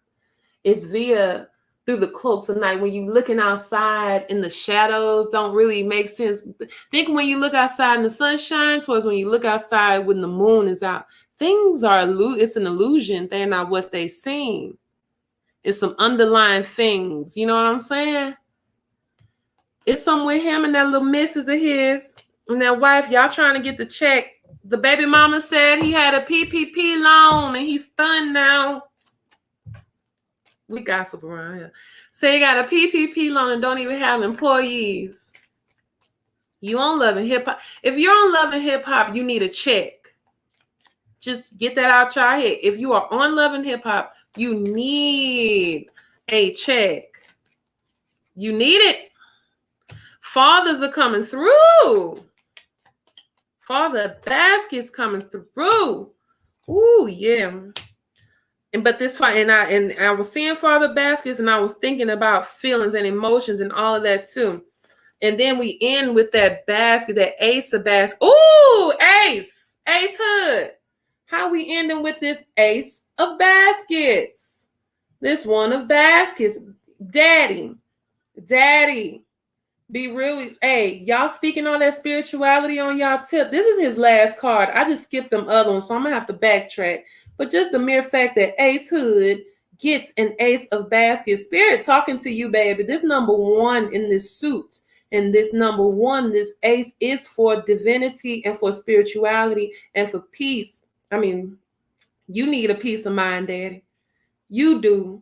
It's via through the cloaks of night, when you looking outside in the shadows don't really make sense. Think when you look outside and the sun shines, towards when you look outside when the moon is out. Things are it's an illusion. They're not what they seem. It's some underlying things. You know what I'm saying? It's something with him and that little missus of his and that wife. Y'all trying to get the check. The baby mama said he had a PPP loan and he's stunned now. We gossip around here. Say you got a PPP loan and don't even have employees. You on Love and Hip Hop. If you're on Love and Hip Hop, you need a check. Just get that out your head. If you are on Love and Hip Hop, you need a check. You need it. Fathers are coming through. Father baskets coming through. Ooh, yeah. But this fight, and I was seeing Father baskets, and I was thinking about feelings and emotions and all of that too. And then we end with that basket, that ace of basket. Ooh, ace hood. How we ending with this ace of baskets? This one of baskets. Daddy. Be real. Hey, y'all speaking all that spirituality on y'all tip. This is his last card. I just skipped them other ones, so I'm gonna have to backtrack. But just the mere fact that Ace Hood gets an ace of baskets. Spirit talking to you, baby. This number one in this suit. And this number one, this ace is for divinity and for spirituality and for peace. I mean, you need a peace of mind, Daddy. You do.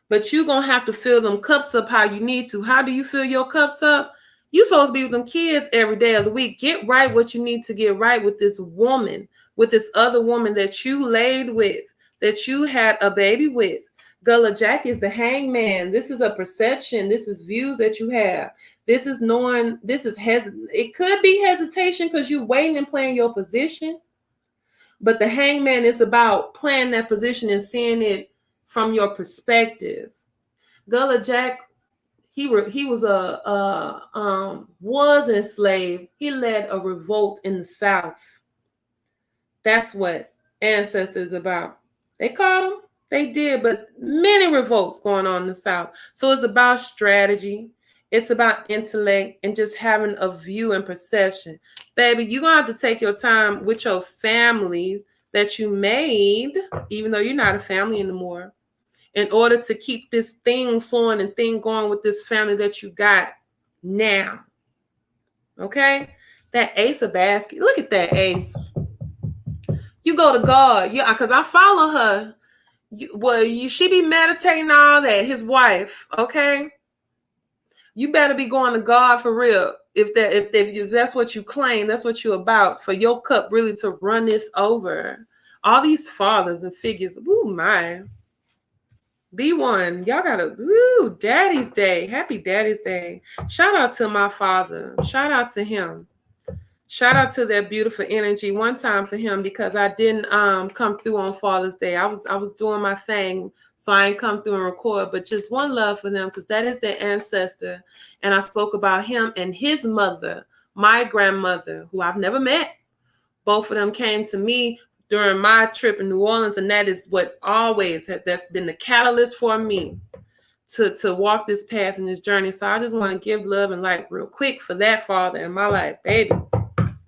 But you're going to have to fill them cups up how you need to. How do you fill your cups up? You're supposed to be with them kids every day of the week. Get right what you need to get right with this woman, with this other woman that you laid with, that you had a baby with. Gullah Jack is the hangman. This is a perception. This is views that you have. This is knowing, it could be hesitation because you're waiting and playing your position. But the hangman is about playing that position and seeing it from your perspective. Gullah Jack, he was enslaved. He led a revolt in the South. That's what Ancestors is about. They caught him. They did, but many revolts going on in the South. So it's about strategy. It's about intellect and just having a view and perception. Baby, you're going to have to take your time with your family that you made, even though you're not a family anymore, in order to keep this thing flowing and thing going with this family that you got now. Okay? That ace of basket. Look at that ace. You go to God. Yeah, because I follow her. She be meditating all that, his wife, okay? You better be going to God for real. If that's what you claim, that's what you're about, for your cup really to runneth over. All these fathers and figures, ooh, my. Be one. Y'all gotta, ooh, Daddy's Day. Happy Daddy's Day. Shout out to my father. Shout out to him. Shout out to that beautiful energy one time for him, because I didn't come through on Father's Day. I was doing my thing, so I ain't come through and record. But just one love for them, because that is their ancestor. And I spoke about him and his mother, my grandmother, who I've never met. Both of them came to me during my trip in New Orleans, and that is what that's been the catalyst for me to walk this path and this journey. So I just want to give love and light real quick for that father in my life, baby.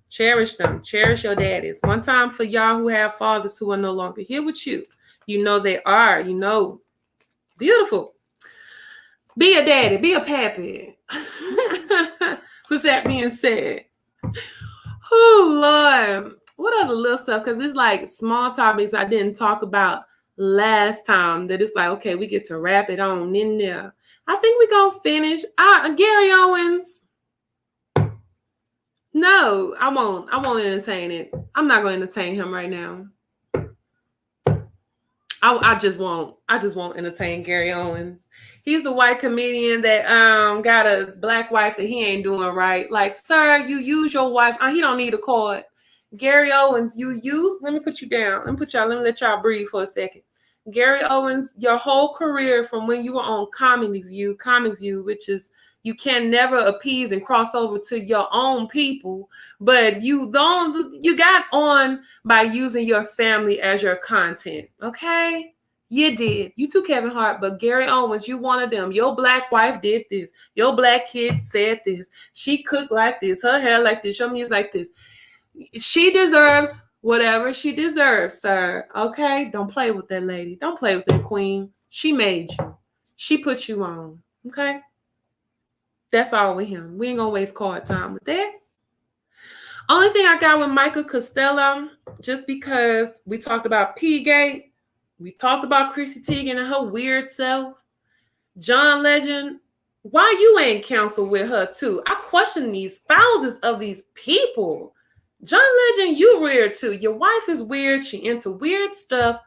Cherish them. Cherish your daddies. One time for y'all who have fathers who are no longer here with you. You know they are. You know. Beautiful. Be a daddy. Be a pappy. With that being said. Oh, Lord. What other little stuff? Because it's like small topics I didn't talk about last time that it's like, okay, we get to wrap it on in there. I think we're going to finish. Gary Owens. No, I won't entertain it. I'm not going to entertain him right now. I just won't entertain Gary Owens. He's the white comedian that got a black wife that he ain't doing right. Like, sir, you use your wife. He don't need a card. Gary Owens, let me put you down. Let me let y'all breathe for a second. Gary Owens, your whole career from when you were on Comic View, which is, you can never appease and cross over to your own people, but you got on by using your family as your content, okay? You did. You too, Kevin Hart, but Gary Owens, you one of them. Your black wife did this. Your black kid said this. She cooked like this. Her hair like this. Your music like this. She deserves whatever she deserves, sir. Okay? Don't play with that lady. Don't play with that queen. She made you. She put you on. Okay? That's all with him. We ain't gonna waste card time with that. Only thing I got with Micheal Costello, just because we talked about P-Gate, we talked about Chrissy Teigen and her weird self. John Legend, why you ain't counsel with her too? I question these spouses of these people. John Legend, you weird too. Your wife is weird. She into weird stuff.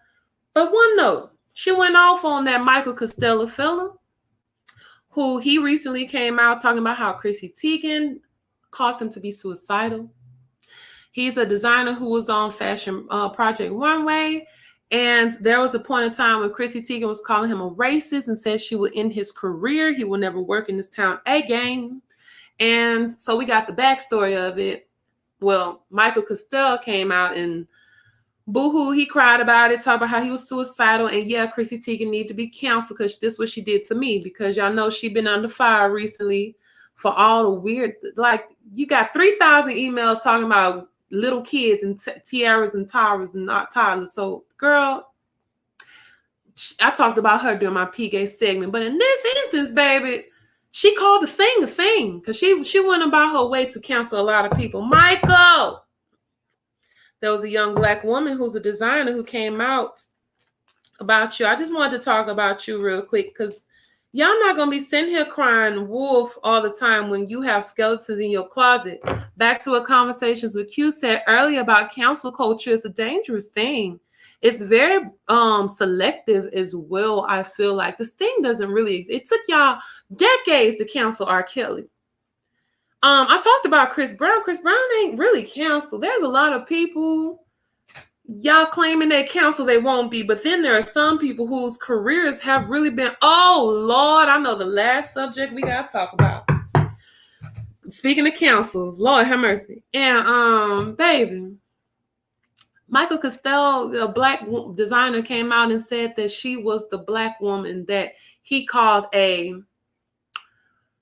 But one note, she went off on that Micheal Costello fella, who he recently came out talking about how Chrissy Teigen caused him to be suicidal. He's a designer who was on Fashion Project Runway. And there was a point in time when Chrissy Teigen was calling him a racist and said she would end his career. He will never work in this town again. And so we got the backstory of it. Well, Micheal Costello came out and boo-hoo, he cried about it, talked about how he was suicidal. And yeah, Chrissy Teigen need to be canceled because this is what she did to me. Because y'all know she been under fire recently for all the weird, like you got 3,000 emails talking about little kids and tiaras and towers and not toddlers. So, girl, I talked about her during my P-Gate segment. But in this instance, baby, she called the thing a thing because she went about her way to cancel a lot of people. Micheal! There was a young black woman who's a designer who came out about you. I just wanted to talk about you real quick because y'all not going to be sitting here crying wolf all the time when you have skeletons in your closet. Back to what Conversations with Q said earlier about cancel culture is a dangerous thing. It's very selective as well, I feel like. This thing doesn't really exist. It took y'all decades to cancel R. Kelly. I talked about Chris Brown. Chris Brown ain't really canceled. There's a lot of people, y'all claiming they cancel, they won't be. But then there are some people whose careers have really been, oh, Lord, I know the last subject we got to talk about. Speaking of cancel, Lord have mercy. And, baby, Micheal Costello, the black designer, came out and said that she was the black woman that he called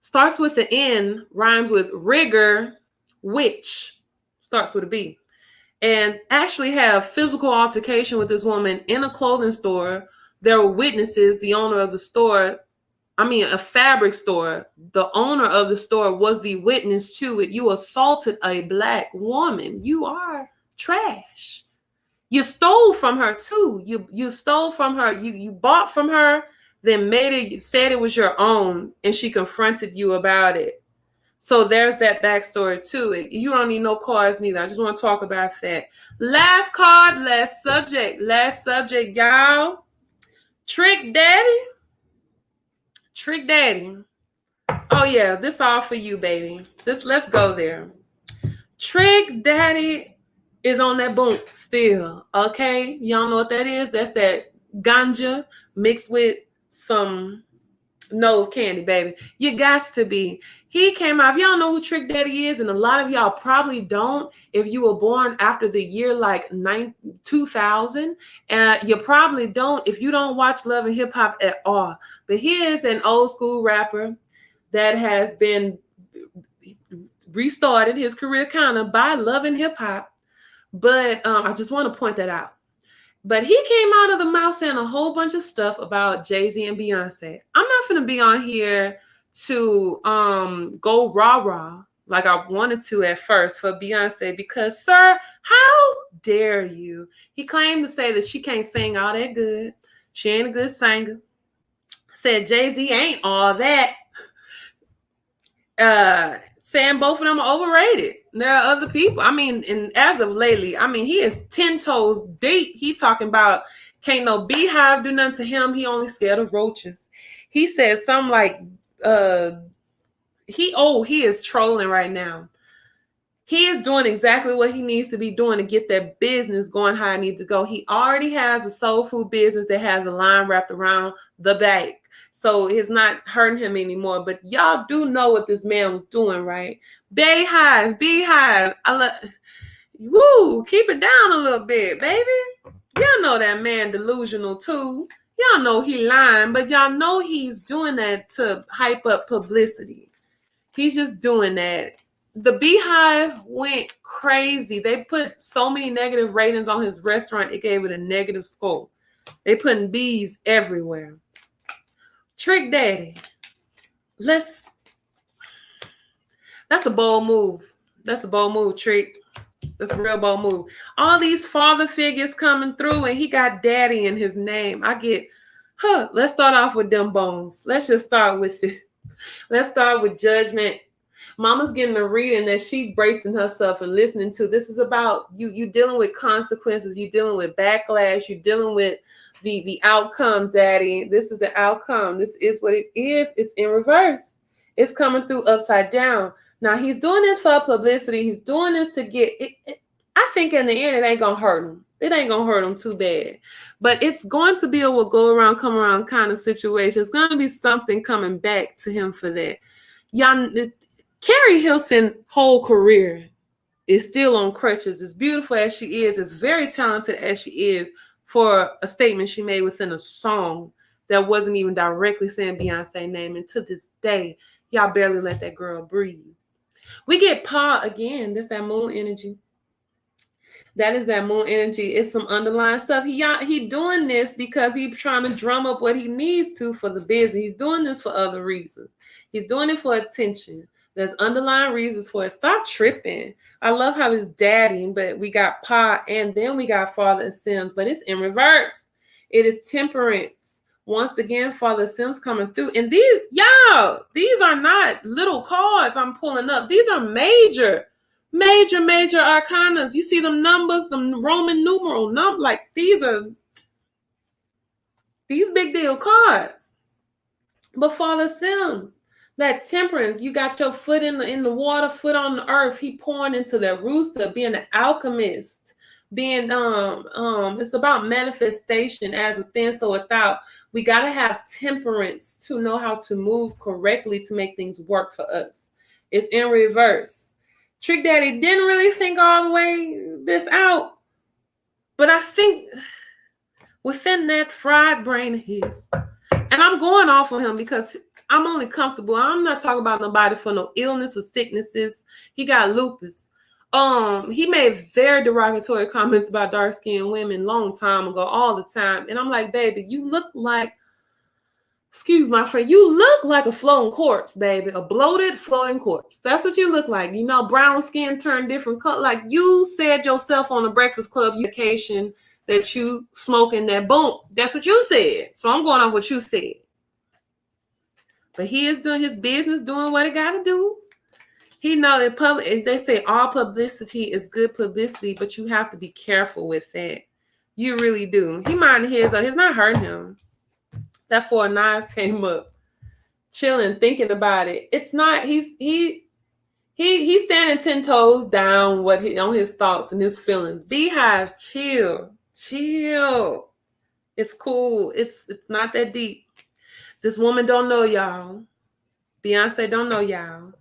starts with the N, rhymes with rigor, which starts with a B. And actually have physical altercation with this woman in a clothing store. There were witnesses. The owner of the store, a fabric store, the owner of the store was the witness to it. You assaulted a black woman. You are trash. You stole from her too. You stole from her. You bought from her, then said it was your own, and she confronted you about it. So there's that backstory to it. You don't need no cards neither. I just want to talk about that. Last card, last subject, y'all. Trick Daddy. Oh yeah, this all for you, baby. Let's go there. Trick Daddy is on that boom still. Okay, y'all know what that is? That's that ganja mixed with some nose candy, baby. You got to be. He came out. If y'all know who Trick Daddy is, and a lot of y'all probably don't, if you were born after the year like 2000, you probably don't if you don't watch Love and Hip Hop at all. But he is an old school rapper that has been restarted his career kind of by Love and Hip Hop. But I just want to point that out. But he came out of the mouth saying a whole bunch of stuff about Jay-Z and Beyonce. I'm not going to be on here to go rah-rah like I wanted to at first for Beyonce because, sir, how dare you? He claimed to say that she can't sing all that good. She ain't a good singer. Said Jay-Z ain't all that. Saying both of them are overrated. There are other people. And as of lately, he is 10 toes deep. He talking about can't no beehive do nothing to him. He only scared of roaches. He said something like, he is trolling right now. He is doing exactly what he needs to be doing to get that business going how it needs to go. He already has a soul food business that has a line wrapped around the back. So it's not hurting him anymore. But y'all do know what this man was doing, right? Beehive. Woo, keep it down a little bit, baby. Y'all know that man delusional too. Y'all know he lying, but y'all know he's doing that to hype up publicity. He's just doing that. The Beehive went crazy. They put so many negative ratings on his restaurant, it gave it a negative score. They putting bees everywhere. Trick Daddy. That's a bold move. That's a bold move, Trick. That's a real bold move. All these father figures coming through, and he got daddy in his name. I get, let's start off with them bones. Let's just start with it. Let's start with judgment. Mama's getting a reading that she bracing herself and listening to. This is about you dealing with consequences. You're dealing with backlash. You're dealing with the outcome, Daddy. This is the outcome. This is what it is. It's in reverse. It's coming through upside down. Now, he's doing this for publicity. He's doing this to get it. I think in the end, it ain't going to hurt him. It ain't going to hurt him too bad. But it's going to be a will go around, come around kind of situation. It's going to be something coming back to him for that. Y'all, Carrie Hilson's whole career is still on crutches. As beautiful as she is, as very talented as she is, for a statement she made within a song that wasn't even directly saying Beyonce's name. And to this day, y'all barely let that girl breathe. We get Pa again. That's that moon energy. That is that moon energy. It's some underlying stuff. He doing this because he's trying to drum up what he needs to for the business. He's doing this for other reasons. He's doing it for attention. There's underlying reasons for it. Stop tripping. I love how it's daddy, but we got Pa and then we got Father Sims, but it's in reverse. It is temperance. Once again, Father Sims coming through. And these are not little cards I'm pulling up. These are major arcanas. You see them numbers, them Roman numeral like these big deal cards. But Father Sims, that temperance, you got your foot in the water, foot on the earth. He pouring into that rooster, being an alchemist, being it's about manifestation as within, so without. We got to have temperance to know how to move correctly to make things work for us. It's in reverse. Trick Daddy didn't really think all the way this out, but I think within that fried brain of his, and I'm going off on him because I'm only comfortable. I'm not talking about nobody for no illness or sicknesses. He got lupus. He made very derogatory comments about dark-skinned women long time ago, all the time. And I'm like, baby, you look like, excuse my friend, you look like a floating corpse, baby. A bloated floating corpse. That's what you look like. You know, brown skin turned different color. Like you said yourself on the Breakfast Club vacation that you smoking that boom. That's what you said. So I'm going off what you said. But he is doing his business, doing what he got to do. He knows in public, they say all publicity is good publicity, but you have to be careful with that. You really do. He minded his, it's not hurting him. That 4-9 came up, chilling, thinking about it. It's not, he's standing 10 toes down on his thoughts and his feelings. Beehive, chill. It's cool. It's not that deep. This woman don't know y'all. Beyonce don't know y'all.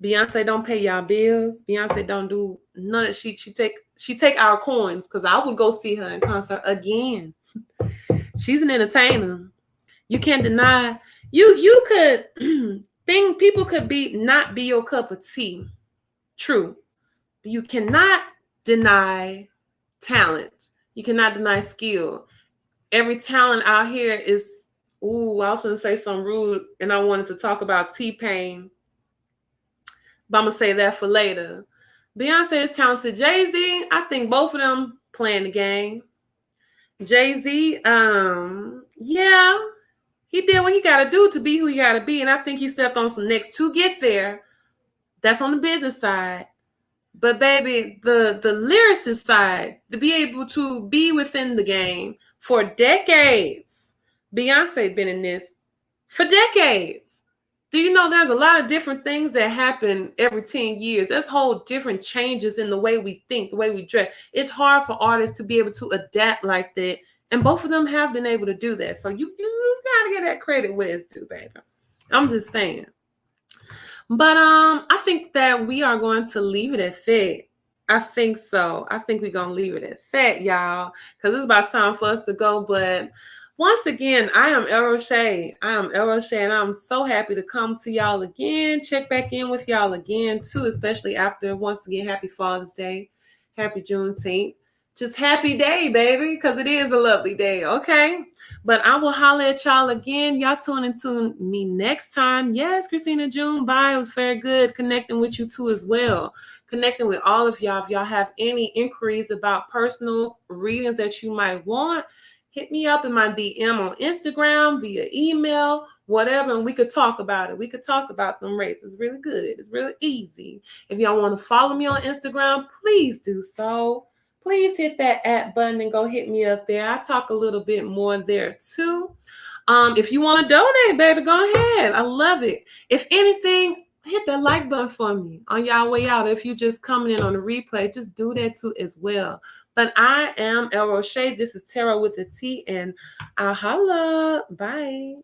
Beyonce don't pay y'all bills. Beyonce don't do none of she take our coins, because I would go see her in concert again. She's an entertainer. You can't deny. You could think people could not be your cup of tea. True. But you cannot deny talent. You cannot deny skill. Every talent out here is, I was going to say something rude, and I wanted to talk about T-Pain, but I'm going to say that for later. Beyonce is talented. Jay-Z, I think both of them playing the game. Jay-Z, yeah, he did what he got to do to be who he got to be, and I think he stepped on some necks to get there. That's on the business side. But baby, the lyricist side, to be able to be within the game for decades. Beyonce been in this for decades. Do you know there's a lot of different things that happen every 10 years? There's whole different changes in the way we think, the way we dress. It's hard for artists to be able to adapt like that. And both of them have been able to do that. So you got to get that credit where it's due, baby. I'm just saying. But I think that we are going to leave it at that. I think so. I think we're going to leave it at that, y'all, because it's about time for us to go. But Once again, I am El Roche. And I'm so happy to come to y'all again. Check back in with y'all again, too, especially after, once again, happy Father's Day. Happy Juneteenth. Just happy day, baby, because it is a lovely day, okay? But I will holler at y'all again. Y'all tune into me next time. Yes, Christina June, bye. It was very good connecting with you, too, as well. Connecting with all of y'all. If y'all have any inquiries about personal readings that you might want, hit me up in my DM on Instagram, via email, whatever, and we could talk about it. We could talk about them rates. It's really good. It's really easy. If y'all want to follow me on Instagram, please do so. Please hit that @ button and go hit me up there. I talk a little bit more there too. If you want to donate, baby, go ahead. I love it. If anything, hit that like button for me on y'all way out. If you just coming in on the replay, just do that too as well. But I am El Roche. This is Tara with a T, and I'll holla. Bye.